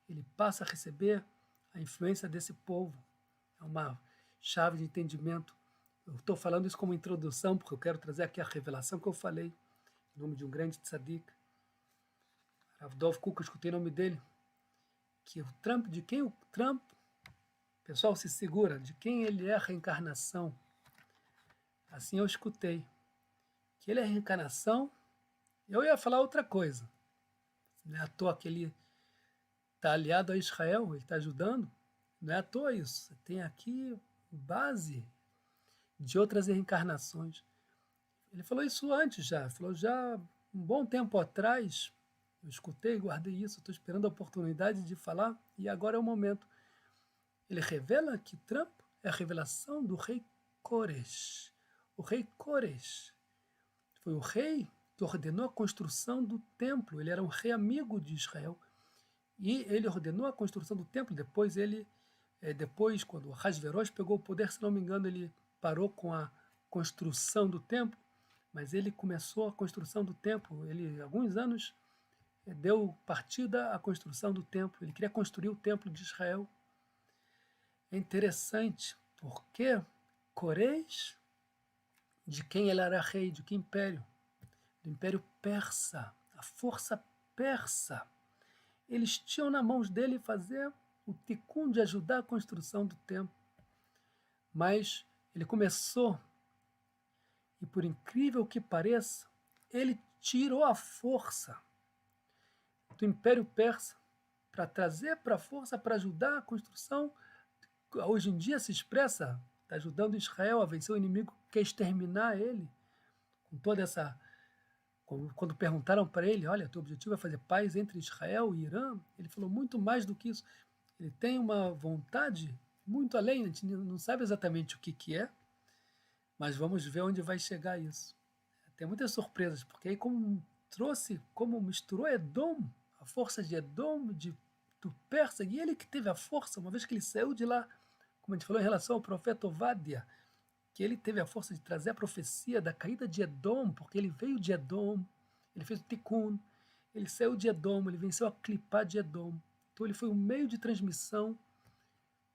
Ele passa a receber a influência desse povo. É uma chave de entendimento. Eu estou falando isso como introdução, porque eu quero trazer aqui a revelação que eu falei, em nome de um grande tzadik, Rav Dov Kuk, eu escutei o nome dele, que o Trump, pessoal, se segura, de quem ele é a reencarnação. Assim eu escutei, que ele é a reencarnação. Eu ia falar outra coisa, não é à toa que ele está aliado a Israel, ele está ajudando, não é à toa isso, tem aqui base de outras reencarnações. Ele falou isso antes já, falou já um bom tempo atrás, eu escutei, guardei isso, estou esperando a oportunidade de falar, e agora é o momento. Ele revela que Trump é a revelação do rei Koresh. O rei Koresh foi o rei que ordenou a construção do templo, ele era um rei amigo de Israel, e ele ordenou a construção do templo. Depois, quando Ahasverosh pegou o poder, se não me engano, ele parou com a construção do templo, mas ele começou a construção do templo. Ele, alguns anos, deu partida à construção do templo. Ele queria construir o templo de Israel. É interessante, porque Coreis, de quem ele era rei, de que império? Do Império Persa, a força persa. Eles tinham na mãos dele fazer o tikkun de ajudar a construção do templo. Mas ele começou, e por incrível que pareça, ele tirou a força do Império Persa para trazer para a força, para ajudar a construção. Hoje em dia se expressa, está ajudando Israel a vencer o inimigo, quer exterminar ele, com toda essa... Quando perguntaram para ele, olha, teu objetivo é fazer paz entre Israel e Irã, ele falou muito mais do que isso. Ele tem uma vontade muito além, a gente não sabe exatamente o que é, mas vamos ver onde vai chegar isso. Tem muitas surpresas, porque aí como misturou Edom, a força de Edom, do Persa, e ele que teve a força, uma vez que ele saiu de lá, como a gente falou em relação ao profeta Ovadia, que ele teve a força de trazer a profecia da caída de Edom, porque ele veio de Edom, ele fez o Tikkun, ele saiu de Edom, ele venceu a clipá de Edom. Então ele foi o meio de transmissão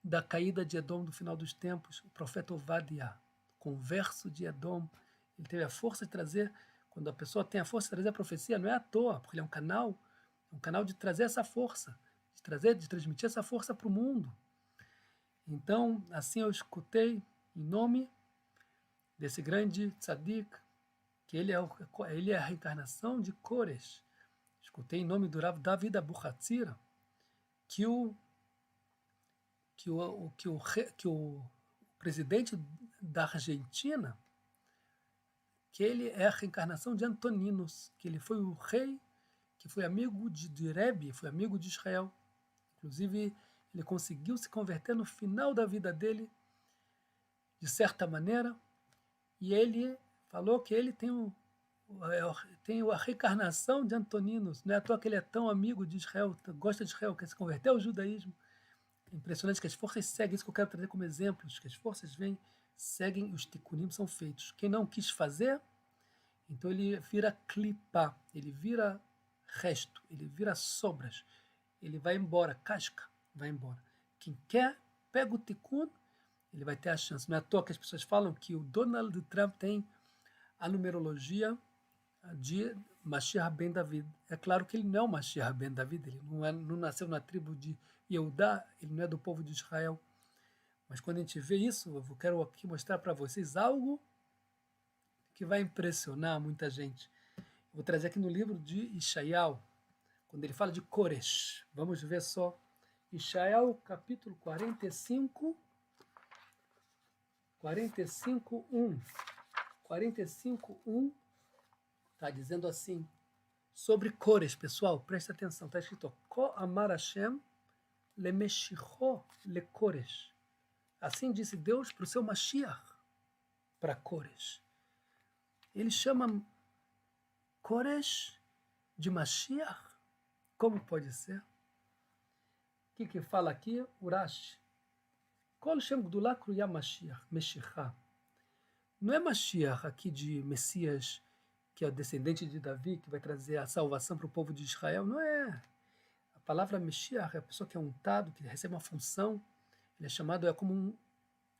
da caída de Edom do final dos tempos, o profeta Ovadia, converso de Edom. Ele teve a força de trazer, quando a pessoa tem a força de trazer a profecia, não é à toa, porque ele é um canal de trazer essa força, de transmitir essa força para o mundo. Então, assim eu escutei em nome desse grande tzadik, que ele é a reencarnação de Koresh. Escutei em nome do Rav David Abuhatzira que o presidente da Argentina, que ele é a reencarnação de Antoninos, que ele foi o rei, que foi amigo de Rebbe, foi amigo de Israel. Inclusive, ele conseguiu se converter no final da vida dele, de certa maneira, e ele falou que ele tem a reencarnação de Antoninos. Não é à toa que ele é tão amigo de Israel, gosta de Israel, quer se converter ao judaísmo. É impressionante que as forças seguem, isso que eu quero trazer como exemplos, que as forças vêm seguem os tikkunim, são feitos. Quem não quis fazer, então ele vira clipá, ele vira resto, ele vira sobras, ele vai embora, casca, vai embora. Quem quer, pega o tikkun, ele vai ter a chance. Não é à toa que as pessoas falam que o Donald Trump tem a numerologia de Mashiach ben David. É claro que ele não é o Mashiach ben David, ele não nasceu na tribo de Yehudá, ele não é do povo de Israel. Mas quando a gente vê isso, eu quero aqui mostrar para vocês algo que vai impressionar muita gente. Eu vou trazer aqui no livro de Ishayahu, quando ele fala de Koresh. Vamos ver só. Ishayahu, capítulo 45, 1. 45:1 está dizendo assim, sobre Koresh, pessoal, presta atenção, está escrito Ko amar Hashem lemeshicho lekoresh. Assim disse Deus para o seu Mashiach, para Koresh. Ele chama Koresh de Mashiach? Como pode ser? O que fala aqui? Urash. Kol Shem Gdulá Kruyá Mashiach, Meshichá. Não é Mashiach aqui de Messias, que é o descendente de Davi, que vai trazer a salvação para o povo de Israel. Não é. A palavra Meshiach é a pessoa que é untado, que recebe uma função. Ele é chamado como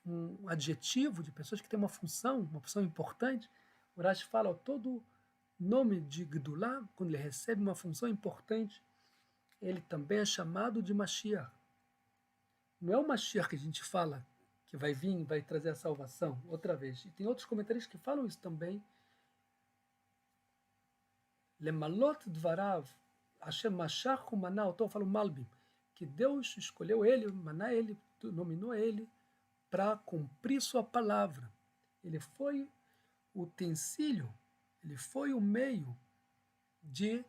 um adjetivo de pessoas que têm uma função importante. O Urash fala, todo nome de Gdulá, quando ele recebe uma função importante, ele também é chamado de Mashiach. Não é o Mashiach que a gente fala, que vai vir, vai trazer a salvação, outra vez. E tem outros comentários que falam isso também. Lemalot dvarav, Hashem mashach umaná, eu falo Malbim, que Deus escolheu ele, maná ele, nominou ele, para cumprir sua palavra. Ele foi o utensílio, ele foi o meio de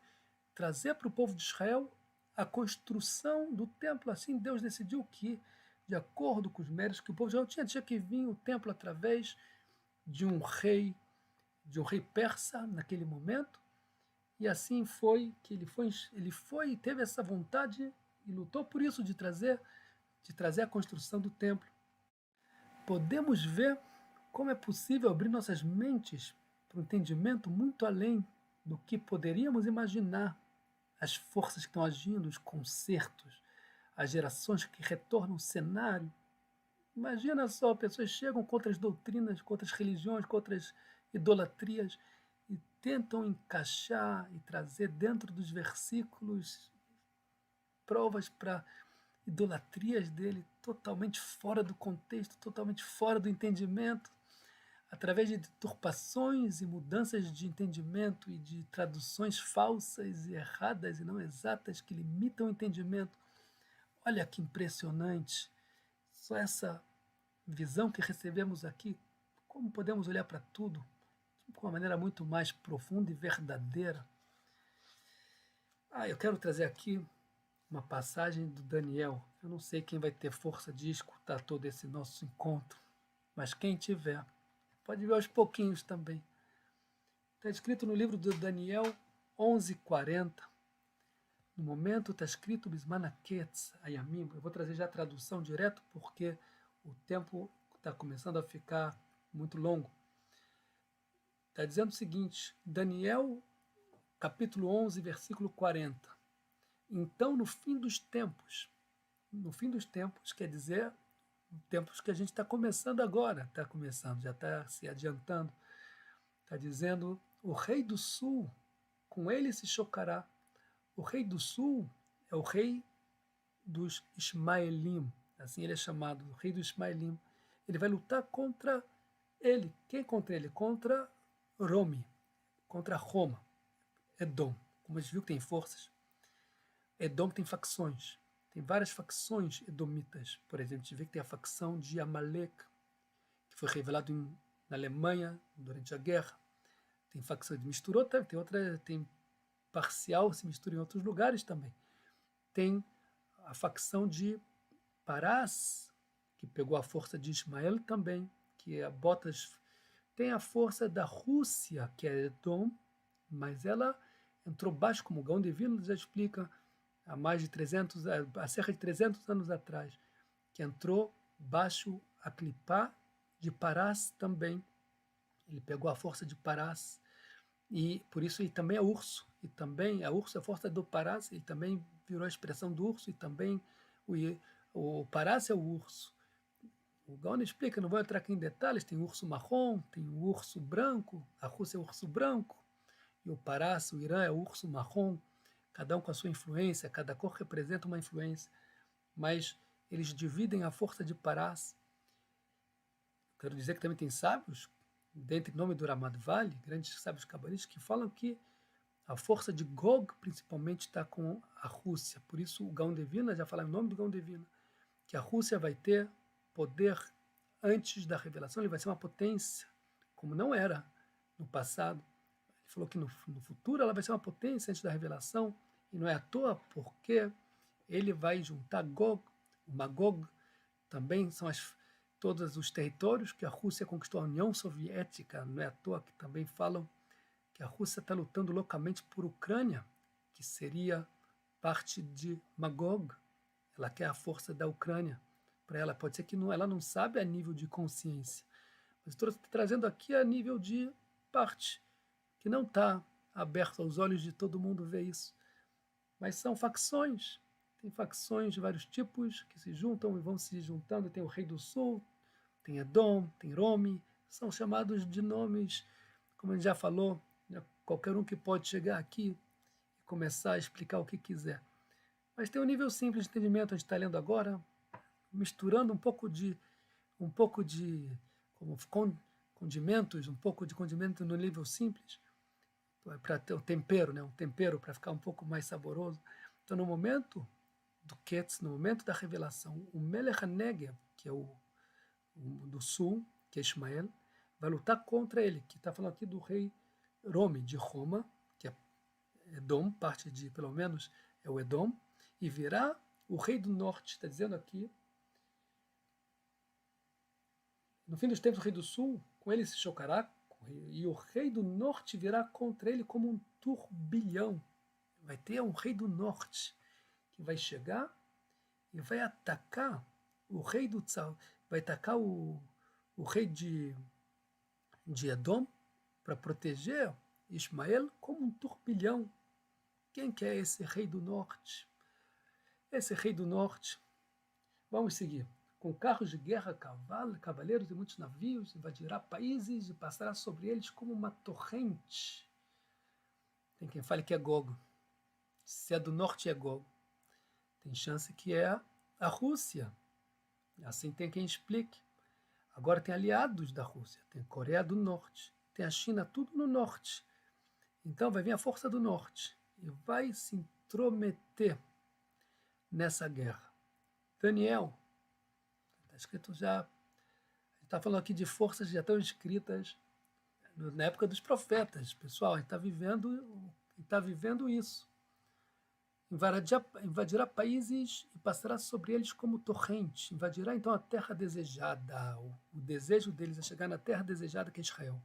trazer para o povo de Israel a construção do templo. Assim Deus decidiu que, de acordo com os méritos que o povo de Israel tinha que vir o templo através de um rei persa naquele momento, e assim foi que ele foi e teve essa vontade e lutou por isso de trazer a construção do templo. Podemos ver como é possível abrir nossas mentes para um entendimento muito além do que poderíamos imaginar. As forças que estão agindo, os concertos, as gerações que retornam o cenário. Imagina só, pessoas chegam contra as doutrinas, contra as religiões, contra as idolatrias e tentam encaixar e trazer dentro dos versículos provas para idolatrias dele totalmente fora do contexto, totalmente fora do entendimento, através de deturpações e mudanças de entendimento e de traduções falsas e erradas e não exatas que limitam o entendimento. Olha que impressionante! Só essa visão que recebemos aqui, como podemos olhar para tudo de uma maneira muito mais profunda e verdadeira. Eu quero trazer aqui uma passagem do Daniel. Eu não sei quem vai ter força de escutar todo esse nosso encontro, mas quem tiver, pode ver aos pouquinhos também. Está escrito no livro de Daniel 11:40. No momento está escrito Bismanaketz Ayamim. Eu vou trazer já a tradução direto porque o tempo está começando a ficar muito longo. Está dizendo o seguinte, Daniel capítulo 11, versículo 40. Então, no fim dos tempos quer dizer tempos que a gente está começando agora, já está se adiantando. Está dizendo, o rei do sul, com ele se chocará. O rei do sul é o rei dos Ismaelim, assim ele é chamado, o rei dos Ismaelim. Ele vai lutar contra ele. Quem contra ele? Contra Rome, contra Roma, Edom. Como a gente viu que tem forças. Edom tem facções. Tem várias facções edomitas. Por exemplo, a gente vê que tem a facção de Amalek, que foi revelado na Alemanha durante a guerra. Tem facção de misturou, tem outra, tem parcial, se mistura em outros lugares também. Tem a facção de Parás, que pegou a força de Ismael também, que é Botas. Tem a força da Rússia, que é Edom, mas ela entrou baixo, como Gaon de Vilna já explica, há cerca de 300 anos atrás, que entrou baixo a Clipá de Parás também. Ele pegou a força de Parás, e por isso ele também é urso. E também a urso é a força do Parás, ele também virou a expressão do urso, e também o Parás é o urso. O Gaon explica, não vou entrar aqui em detalhes, tem o urso marrom, tem o urso branco, a Rússia é o urso branco, e o Parás, o Irã, é o urso marrom, cada um com a sua influência, cada cor representa uma influência, mas eles dividem a força de Parás. Quero dizer que também tem sábios, dentre nome do Ramadvali, grandes sábios cabalistas, que falam que a força de Gog, principalmente, está com a Rússia. Por isso, o Gaon Devina, já fala em nome do Gaon Devina, que a Rússia vai ter poder antes da revelação, ele vai ser uma potência, como não era no passado. Ele falou que no futuro ela vai ser uma potência antes da revelação, e não é à toa porque ele vai juntar Gog, o Magog, também são todos os territórios que a Rússia conquistou, a União Soviética, não é à toa que também falam que a Rússia está lutando loucamente por Ucrânia, que seria parte de Magog. Ela quer a força da Ucrânia para ela. Pode ser que ela não sabe a nível de consciência, mas estou trazendo aqui a nível de parte, que não está aberto aos olhos de todo mundo ver isso. Mas são facções, tem facções de vários tipos que se juntam e vão se juntando. Tem o Rei do Sul, tem Edom, tem Romi, são chamados de nomes, como a gente já falou, qualquer um que pode chegar aqui e começar a explicar o que quiser. Mas tem um nível simples de entendimento, a gente está lendo agora, misturando um pouco de como condimentos, um pouco de condimento no nível simples, para ter o tempero, né? Um tempero para ficar um pouco mais saboroso. Então, no momento do Ketz, no momento da revelação, o Melech HaNegev, que é o do sul, que é Ismael, vai lutar contra ele, que está falando aqui do rei Romi, de Roma, que é Edom, parte de, pelo menos, é o Edom, e virá o rei do norte, está dizendo aqui, no fim dos tempos, o rei do sul, com ele se chocará, e o rei do norte virá contra ele como um turbilhão. Vai ter um rei do norte que vai chegar e vai atacar o rei do Tzal, vai atacar o rei de Edom para proteger Ismael como um turbilhão. Quem que é esse rei do norte? Esse rei do norte, vamos seguir, com carros de guerra, cavaleiros e muitos navios, invadirá países e passará sobre eles como uma torrente. Tem quem fale que é Gog. Se é do norte, é Gog. Tem chance que é a Rússia. Assim tem quem explique. Agora tem aliados da Rússia. Tem a Coreia do Norte. Tem a China, tudo no norte. Então vai vir a força do norte e vai se intrometer nessa guerra. Daniel, está escrito já, a gente está falando aqui de forças que já estão escritas na época dos profetas. Pessoal, a gente está vivendo isso. Invadirá países e passará sobre eles como torrente. Invadirá então a terra desejada. O desejo deles é chegar na terra desejada, que é Israel.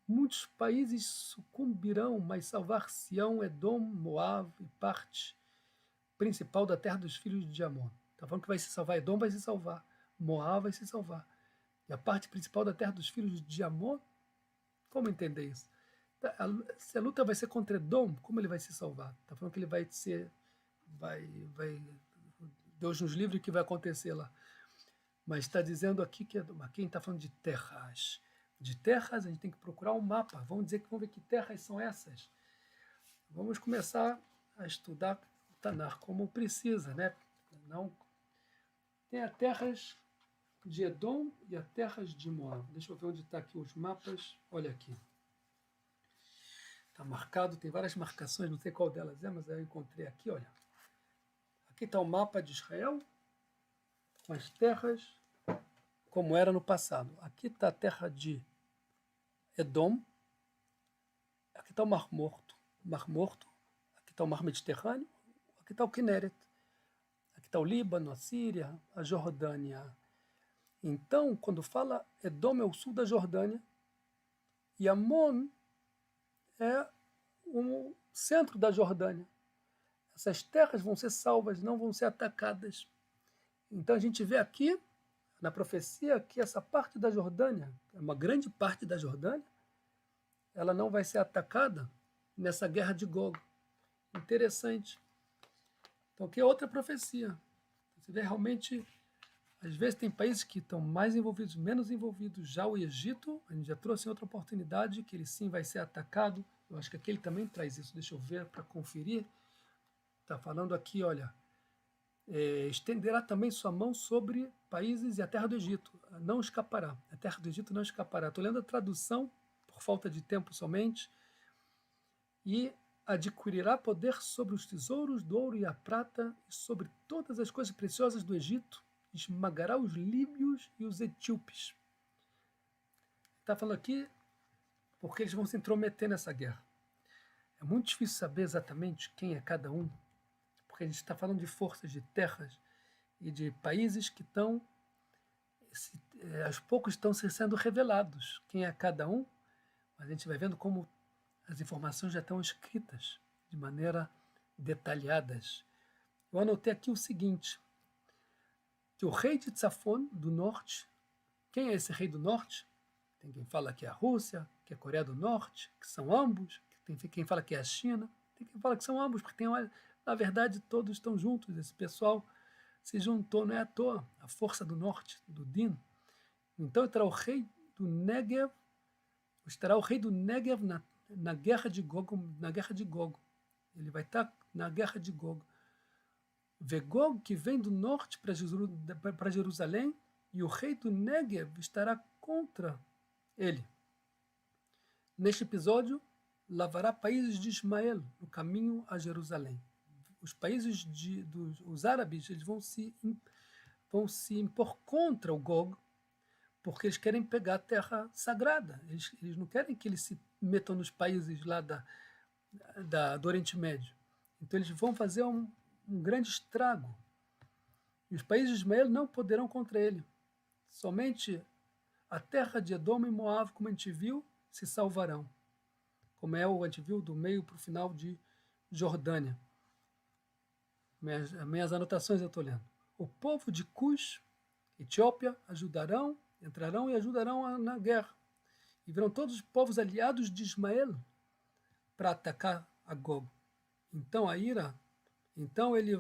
Muitos países sucumbirão, mas salvar-se-ão Edom, Moab e parte principal da terra dos filhos de Amon. Está falando que vai se salvar, Edom vai se salvar, Moab vai se salvar. E a parte principal da terra dos filhos de Amon, como entender isso? Se a luta vai ser contra Edom, como ele vai se salvar? Está falando que ele vai ser, Deus nos livre o que vai acontecer lá. Mas está dizendo aqui que quem está falando de terras. De terras, a gente tem que procurar um mapa. Vamos ver que terras são essas. Vamos começar a estudar o Tanar como precisa, né? Não, tem as terras de Edom e as terras de Moab. Deixa eu ver onde está aqui os mapas. Olha aqui. Está marcado, tem várias marcações, não sei qual delas é, mas eu encontrei aqui, olha. Aqui está o mapa de Israel, com as terras como era no passado. Aqui está a terra de Edom, aqui está o Mar Morto, aqui está o Mar Mediterrâneo, aqui está o Kinneret, aqui está o Líbano, a Síria, a Jordânia. Então, quando fala Edom é o sul da Jordânia e Amon é o centro da Jordânia. Essas terras vão ser salvas, não vão ser atacadas. Então a gente vê aqui na profecia que essa parte da Jordânia, uma grande parte da Jordânia, ela não vai ser atacada nessa guerra de Gog. Interessante. Então, aqui é outra profecia. Você vê realmente, às vezes tem países que estão mais envolvidos, menos envolvidos. Já o Egito, a gente já trouxe em outra oportunidade, que ele sim vai ser atacado. Eu acho que aqui ele também traz isso. Deixa eu ver para conferir. Está falando aqui, olha, estenderá também sua mão sobre países e a terra do Egito. Não escapará. A terra do Egito não escapará. Estou lendo a tradução, por falta de tempo somente. E adquirirá poder sobre os tesouros do ouro e a prata e sobre todas as coisas preciosas do Egito. Esmagará os líbios e os etíopes. Está falando aqui porque eles vão se intrometer nessa guerra. É muito difícil saber exatamente quem é cada um, porque a gente está falando de forças de terras e de países que estão, aos poucos estão sendo revelados quem é cada um, mas a gente vai vendo como as informações já estão escritas de maneira detalhadas. Eu anotei aqui o seguinte, que o rei de Tzafon, do norte, quem é esse rei do norte? Tem quem fala que é a Rússia, que é a Coreia do Norte, que são ambos, tem quem fala que é a China, tem quem fala que são ambos, porque na verdade todos estão juntos, esse pessoal se juntou, não é à toa, a força do norte, do Din. Então estará o rei do Negev, na guerra de Gog, ele vai estar na guerra de Gog. Vegog, que vem do norte para Jerusalém, e o rei do Negev estará contra ele. Neste episódio, lavará países de Ismael no caminho a Jerusalém. Os países os árabes eles vão se impor contra o Gog, porque eles querem pegar a terra sagrada. Eles não querem que eles se metam nos países lá do Oriente Médio. Então eles vão fazer um grande estrago. E os países de Ismael não poderão contra ele. Somente a terra de Edom e Moab, como a gente viu, se salvarão. Como a gente viu do meio para o final de Jordânia. Minhas anotações eu estou lendo. O povo de Cus, Etiópia, entrarão e ajudarão na guerra. E virão todos os povos aliados de Ismael para atacar a Gog. Então ele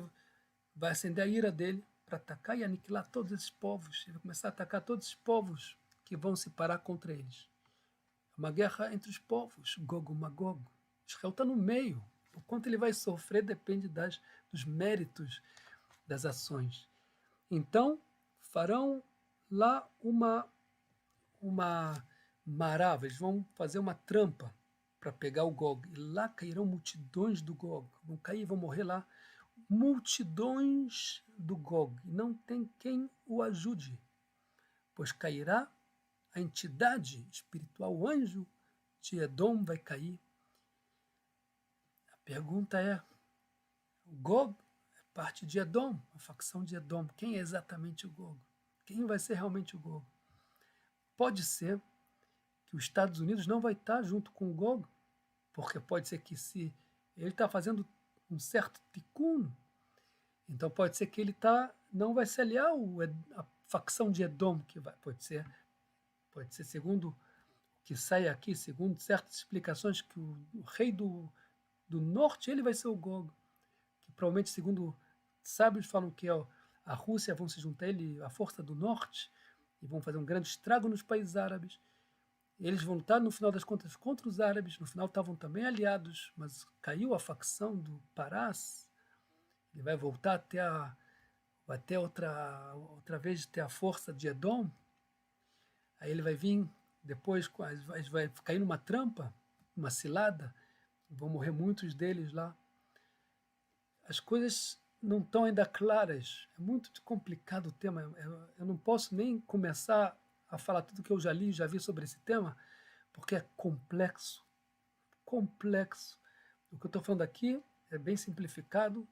vai acender a ira dele para atacar e aniquilar todos esses povos. Ele vai começar a atacar todos esses povos que vão se parar contra eles. É uma guerra entre os povos, Gog e Magog. Israel está no meio. O quanto ele vai sofrer depende dos méritos das ações. Então, farão lá uma marava, eles vão fazer uma trampa para pegar o Gog. E lá cairão multidões do Gog. Vão morrer lá multidões do Gog. E não tem quem o ajude, pois cairá a entidade espiritual, o anjo de Edom vai cair. A pergunta é, o Gog é parte de Edom, a facção de Edom. Quem é exatamente o Gog? Quem vai ser realmente o Gog? Pode ser que os Estados Unidos não vai estar junto com o Gog, porque pode ser que se ele está fazendo um certo tikkun, então pode ser que ele não vai se aliar a facção de Edom, pode ser segundo o que sai aqui, segundo certas explicações, que o rei do norte ele vai ser o Gog, que provavelmente, segundo sábios, falam que a Rússia vão se juntar a ele, a força do norte, e vão fazer um grande estrago nos países árabes. Eles vão estar, no final das contas, contra os árabes. No final estavam também aliados, mas caiu a facção do Parás. Ele vai voltar até outra vez ter a força de Edom. Aí ele vai vir depois, vai cair numa trampa, uma cilada. Vão morrer muitos deles lá. As coisas não estão ainda claras. É muito complicado o tema. Eu não posso nem começar a falar tudo que eu já li e já vi sobre esse tema, porque é complexo. Complexo. O que eu estou falando aqui é bem simplificado,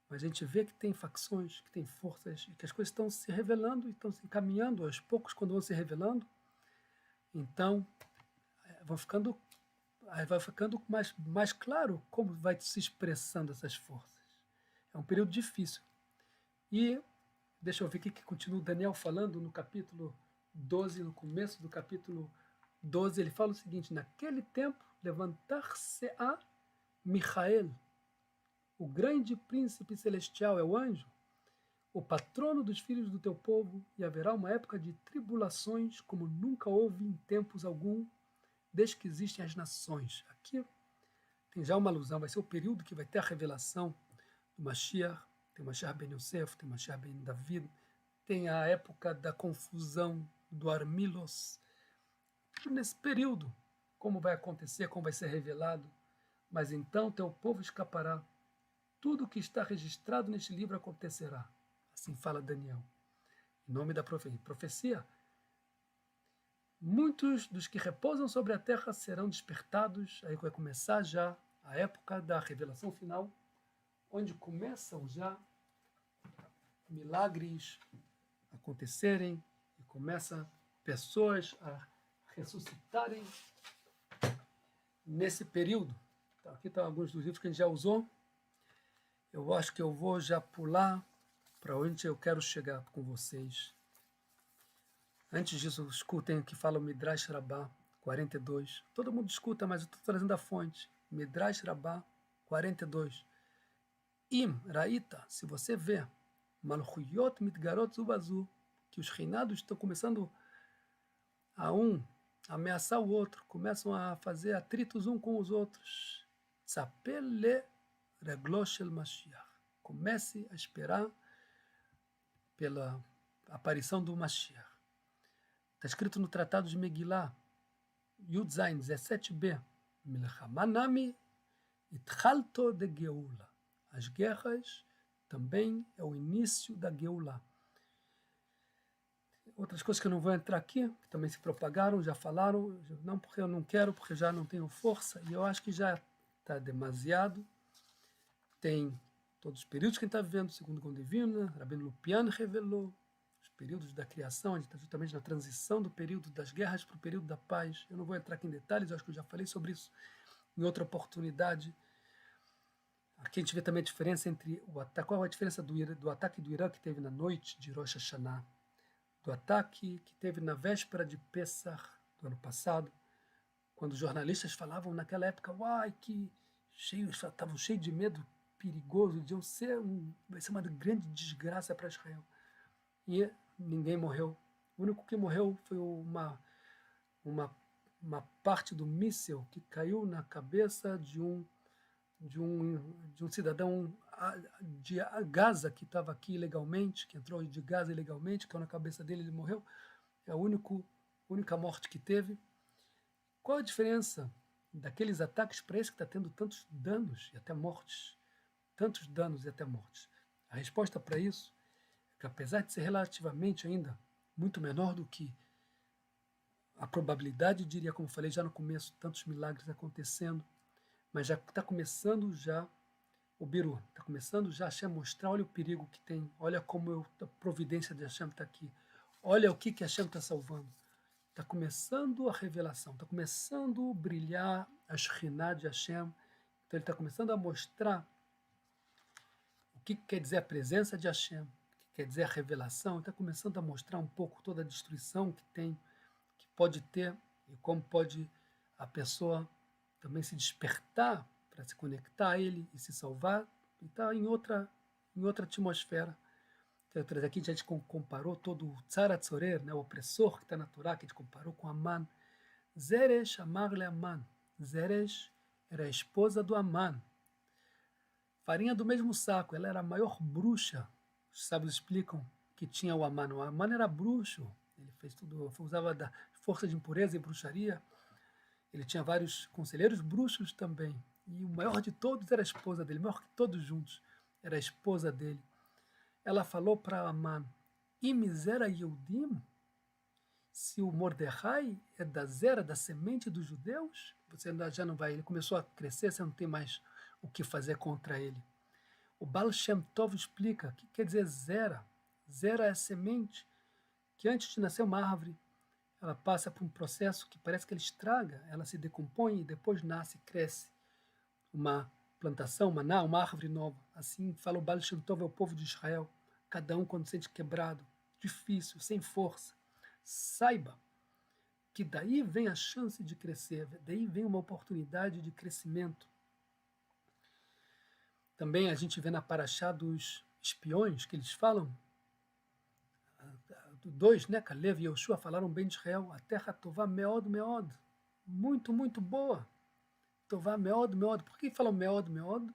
mas a gente vê que tem facções, que tem forças, e que as coisas estão se revelando e estão se encaminhando aos poucos quando vão se revelando. Então, vai ficando mais claro como vai se expressando essas forças. É um período difícil. E Deixa eu ver o que continua o Daniel falando no capítulo 12, no começo do capítulo 12, ele fala o seguinte: naquele tempo levantar-se-á Michael, o grande príncipe celestial, é o anjo, o patrono dos filhos do teu povo, e haverá uma época de tribulações como nunca houve em tempos algum, desde que existem as nações. Aqui tem já uma alusão, vai ser o período que vai ter a revelação do Mashiach, tem o Mashiach ben Yosef, tem o Mashiach ben David, tem a época da confusão do Armilos. Nesse período, como vai acontecer, como vai ser revelado, mas então teu povo escapará. Tudo o que está registrado neste livro acontecerá. Assim fala Daniel. Em nome da profecia, muitos dos que repousam sobre a terra serão despertados. Aí vai começar já a época da revelação final, onde começam já milagres acontecerem e começam pessoas a ressuscitarem nesse período. Então, aqui estão alguns dos livros que a gente já usou. Eu acho que eu vou já pular para onde eu quero chegar com vocês. Antes disso, escutem o que fala o Midrash Rabbah 42. Todo mundo escuta, mas eu estou trazendo a fonte. Midrash Rabbah 42. Im Raita, se você vê, Malchuyot Mitgarot Zubazu, que os reinados estão começando a ameaçar o outro, começam a fazer atritos um com os outros. Tzapele Reglosh El Mashiach. Comece a esperar pela aparição do Mashiach. Está escrito no Tratado de Megillah, Yud Zain 17b, Milchamanami Itchalto de Geula. As guerras também é o início da Geula. Outras coisas que eu não vou entrar aqui, que também se propagaram, já falaram, não porque eu não quero, porque já não tenho força, e eu acho que já está demasiado. Tem todos os períodos que a gente está vivendo, segundo Gondivina, Rabbeinu Lupian revelou, os períodos da criação, a gente está justamente na transição do período das guerras para o período da paz. Eu não vou entrar aqui em detalhes, eu acho que eu já falei sobre isso em outra oportunidade. Aqui a gente vê também a diferença entre o ataque, qual é a diferença do ataque do Irã que teve na noite de Rosh Hashanah, do ataque que teve na véspera de Pesach do ano passado, quando os jornalistas falavam naquela época, uai, que estavam cheios de medo, perigoso, vai ser uma grande desgraça para Israel. E ninguém morreu. O único que morreu foi uma parte do míssil que caiu na cabeça de um cidadão de Gaza que estava aqui ilegalmente, que entrou de Gaza ilegalmente, caiu na cabeça dele, ele morreu. É a única morte que teve. Qual a diferença daqueles ataques para esse que está tendo tantos danos e até mortes? Tantos danos e até mortes. A resposta para isso é que, apesar de ser relativamente ainda muito menor do que a probabilidade, diria, como falei já no começo, tantos milagres acontecendo, mas já está começando já o Biru, está começando já a Hashem mostrar, olha o perigo que tem, olha como a providência de Hashem está aqui, olha o que Hashem está salvando. Está começando a revelação, está começando a brilhar a Shekhinah de Hashem, então ele está começando a mostrar o que quer dizer a presença de Hashem, o que quer dizer a revelação, está começando a mostrar um pouco toda a destruição que tem, que pode ter, e como pode a pessoa também se despertar para se conectar a ele e se salvar, e está em outra atmosfera. Então, aqui a gente comparou todo o Tzara Tzorer, né, o opressor que está na Torá, que a gente comparou com Aman. Zeresh amar le Aman. Zeresh era a esposa do Aman. Farinha do mesmo saco, ela era a maior bruxa. Os sábios explicam que tinha o Aman. O Aman era bruxo, ele fez tudo, usava da força de impureza e bruxaria. Ele tinha vários conselheiros bruxos também. E o maior de todos era a esposa dele, maior que todos juntos, era a esposa dele. Ela falou para Aman, Imizera Yehudim, se o Mordecai é da zera, da semente dos judeus, você já não vai, ele começou a crescer, você não tem mais o que fazer contra ele. O Baal Shem Tov explica o que quer dizer zera. Zera é a semente que antes de nascer uma árvore, ela passa por um processo que parece que ela estraga, ela se decompõe e depois nasce, cresce uma plantação, uma árvore nova. Assim fala o Baal Shem Tov ao povo de Israel. cada um quando se sente quebrado, difícil, sem força, saiba que daí vem a chance de crescer, daí vem uma oportunidade de crescimento. Também a gente vê na paraxá dos espiões, que eles falam, dois, né, Caleb e Yoshua falaram bem de Israel, a terra tová meod meod, muito, muito boa. Tová meod meod. Por que falam meod meod?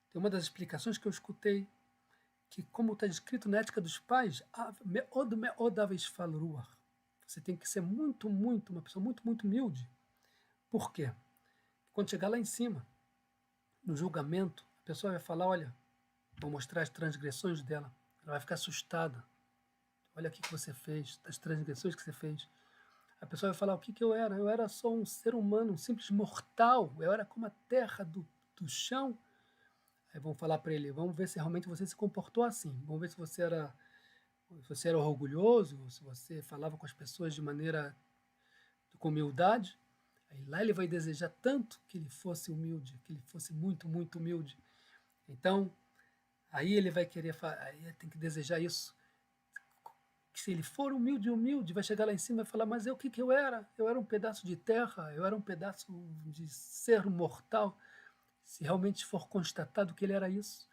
Tem uma das explicações que eu escutei, que como está escrito na ética dos pais, meod meod avishfal ruach. Você tem que ser muito, muito, uma pessoa muito, muito humilde. Por quê? Quando chegar lá em cima, no julgamento, a pessoa vai falar, olha, vou mostrar as transgressões dela. Ela vai ficar assustada. Olha o que você fez, as transgressões que você fez. A pessoa vai falar, o que eu era? Eu era só um ser humano, um simples mortal. Eu era como a terra do chão. Aí vão falar para ele, vamos ver se realmente você se comportou assim. Vamos ver se você era orgulhoso, se você falava com as pessoas de maneira com humildade. Aí lá ele vai desejar tanto que ele fosse humilde, que ele fosse muito, muito humilde. Então, aí ele vai querer, aí tem que desejar isso. Que se ele for humilde, humilde, vai chegar lá em cima e vai falar, mas o que eu era? Eu era um pedaço de terra, eu era um pedaço de ser mortal. Se realmente for constatado que ele era isso,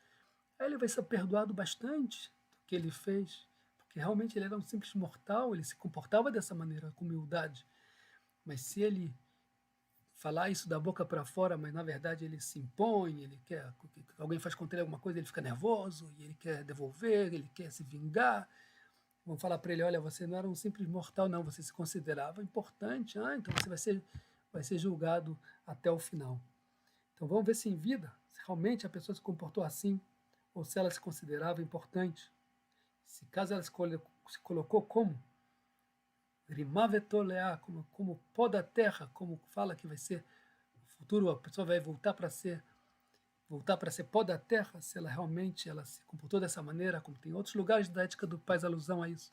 aí ele vai ser perdoado bastante do que ele fez, porque realmente ele era um simples mortal, ele se comportava dessa maneira, com humildade. Mas se ele falar isso da boca para fora, mas na verdade ele se impõe, ele quer que alguém faz contra ele alguma coisa, ele fica nervoso, e ele quer devolver, ele quer se vingar. Vão falar para ele, olha, você não era um simples mortal, não, você se considerava importante, então você vai ser julgado até o final. Então vamos ver se em vida, se realmente a pessoa se comportou assim, ou se ela se considerava importante. Se caso ela se colocou como Rimavetoleá, como pó da terra, como fala que vai ser no futuro, a pessoa vai voltar para ser pó da terra, se ela realmente ela se comportou dessa maneira, como tem outros lugares da ética do Pais alusão a isso.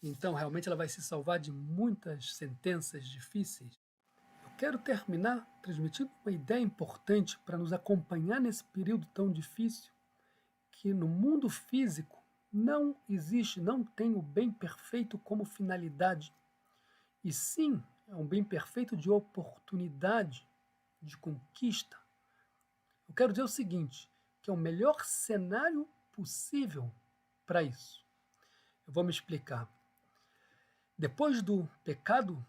Então, realmente, ela vai se salvar de muitas sentenças difíceis. Eu quero terminar transmitindo uma ideia importante para nos acompanhar nesse período tão difícil, que no mundo físico não existe, não tem o bem perfeito como finalidade. E sim, é um bem perfeito de oportunidade, de conquista. Eu quero dizer o seguinte, que é o melhor cenário possível para isso. Eu vou me explicar. Depois do pecado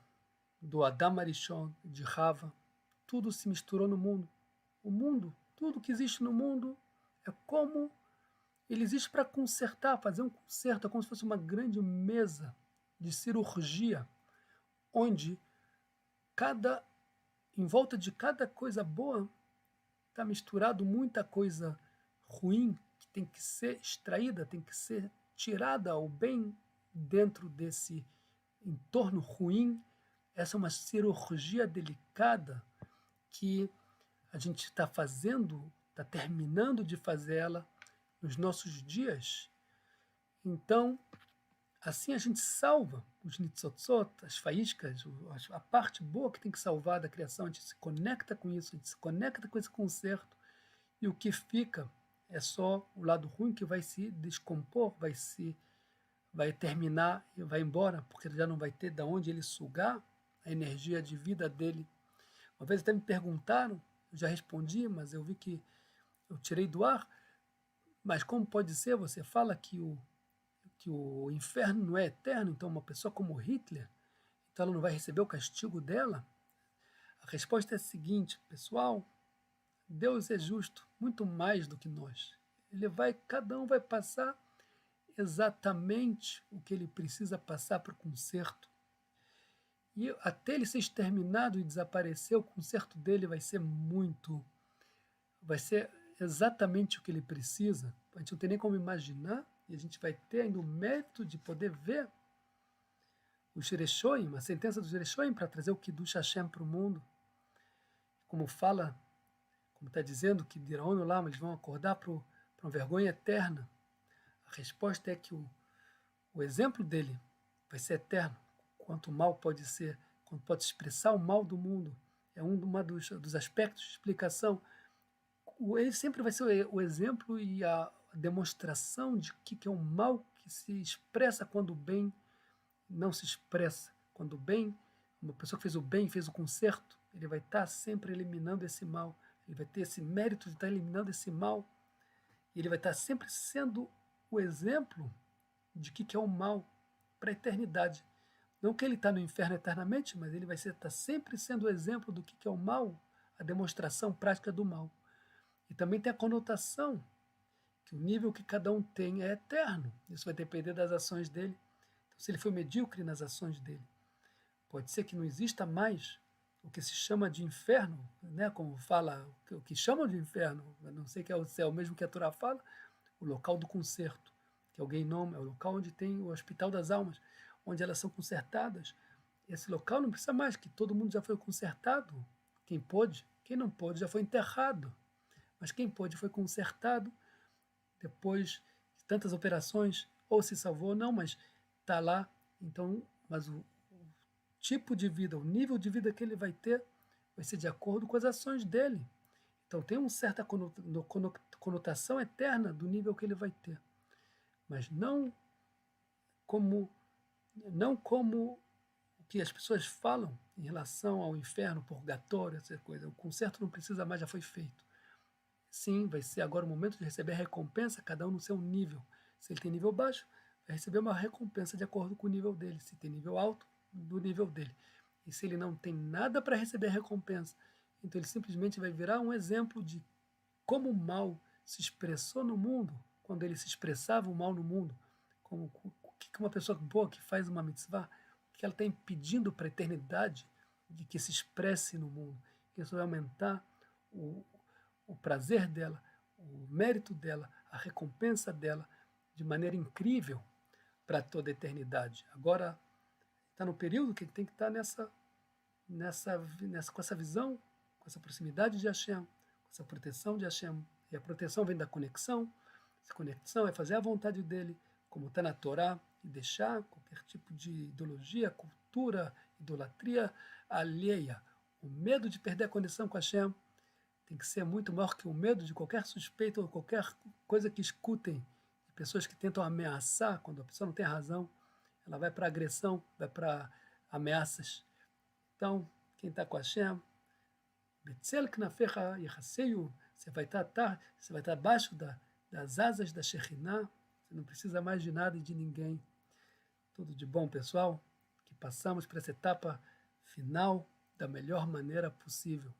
do Adam Arishon, de Rava, tudo se misturou no mundo. O mundo, tudo que existe no mundo é como ele existe para consertar, fazer um conserto, é como se fosse uma grande mesa de cirurgia, onde em volta de cada coisa boa está misturado muita coisa ruim que tem que ser extraída, tem que ser tirada ao bem dentro desse entorno ruim. Essa é uma cirurgia delicada que a gente está fazendo, está terminando de fazer ela nos nossos dias. Então, assim a gente salva os nitzotzot, as faíscas, a parte boa que tem que salvar da criação, a gente se conecta com isso, a gente se conecta com esse conserto, e o que fica é só o lado ruim que vai se descompor, vai terminar e vai embora, porque ele já não vai ter de onde ele sugar a energia de vida dele. Uma vez até me perguntaram, eu já respondi, mas eu vi que eu tirei do ar, mas como pode ser? Você fala que o inferno não é eterno, então uma pessoa como Hitler, então ela não vai receber o castigo dela? A resposta é a seguinte, pessoal, Deus é justo, muito mais do que nós. Cada um vai passar exatamente o que ele precisa passar para o conserto. E até ele ser exterminado e desaparecer, o conserto dele vai ser exatamente o que ele precisa. A gente não tem nem como imaginar, e a gente vai ter ainda o mérito de poder ver o Shereshoim, a sentença do Shereshoim, para trazer o Kiddush Hashem para o mundo. Como fala, como está dizendo, que dirão lá, eles vão acordar para uma vergonha eterna. A resposta é que o exemplo dele vai ser eterno. Quanto mal pode ser, quanto pode expressar o mal do mundo. É dos aspectos de explicação. ele sempre vai ser o exemplo e a demonstração de que é um mal que se expressa quando o bem não se expressa. Quando o bem, uma pessoa que fez o bem, fez o conserto, ele vai estar sempre eliminando esse mal. Ele vai ter esse mérito de estar eliminando esse mal. E ele vai estar sempre sendo o exemplo de que é o mal para a eternidade. Não que ele está no inferno eternamente, mas ele vai estar sempre sendo o exemplo do que é o mal, a demonstração prática do mal. E também tem a conotação que o nível que cada um tem é eterno. Isso vai depender das ações dele. Então, se ele foi medíocre nas ações dele, pode ser que não exista mais o que se chama de inferno, né? Como fala, o que chamam de inferno, eu não sei que é o céu, mesmo que a Torá fala, o local do conserto, que alguém nome, é o local onde tem o hospital das almas, onde elas são consertadas. Esse local não precisa mais, que todo mundo já foi consertado. Quem pôde, quem não pôde já foi enterrado. Mas quem pôde foi consertado depois de tantas operações, ou se salvou ou não, mas está lá. Então, mas o tipo de vida, o nível de vida que ele vai ter, vai ser de acordo com as ações dele. Então tem uma certa conotação eterna do nível que ele vai ter, mas como não como o que as pessoas falam em relação ao inferno, purgatório, essa coisa. O conserto não precisa mais, já foi feito. Sim, vai ser agora o momento de receber a recompensa, cada um no seu nível. Se ele tem nível baixo, vai receber uma recompensa de acordo com o nível dele. Se tem nível alto, do nível dele. E se ele não tem nada para receber a recompensa, então ele simplesmente vai virar um exemplo de como o mal se expressou no mundo, quando ele se expressava o mal no mundo, como o que uma pessoa boa que faz uma mitzvah, o que ela está impedindo para a eternidade de que se expresse no mundo. Isso vai aumentar o, o prazer dela, o mérito dela, a recompensa dela, de maneira incrível para toda a eternidade. Agora, está no período que ele tem que estar com essa visão, com essa proximidade de Hashem, com essa proteção de Hashem. E a proteção vem da conexão. Essa conexão é fazer a vontade dele, como está na Torá, e deixar qualquer tipo de ideologia, cultura, idolatria alheia. O medo de perder a conexão com Hashem tem que ser muito maior que o medo de qualquer suspeita ou qualquer coisa que escutem, de pessoas que tentam ameaçar, quando a pessoa não tem razão, ela vai para agressão, vai para ameaças. Então, quem está com Hashem, Betzel Knafecha Yachaseiu, você vai estar abaixo das asas da Shekhinah, você não precisa mais de nada e de ninguém. Tudo de bom, pessoal, que passamos por essa etapa final da melhor maneira possível.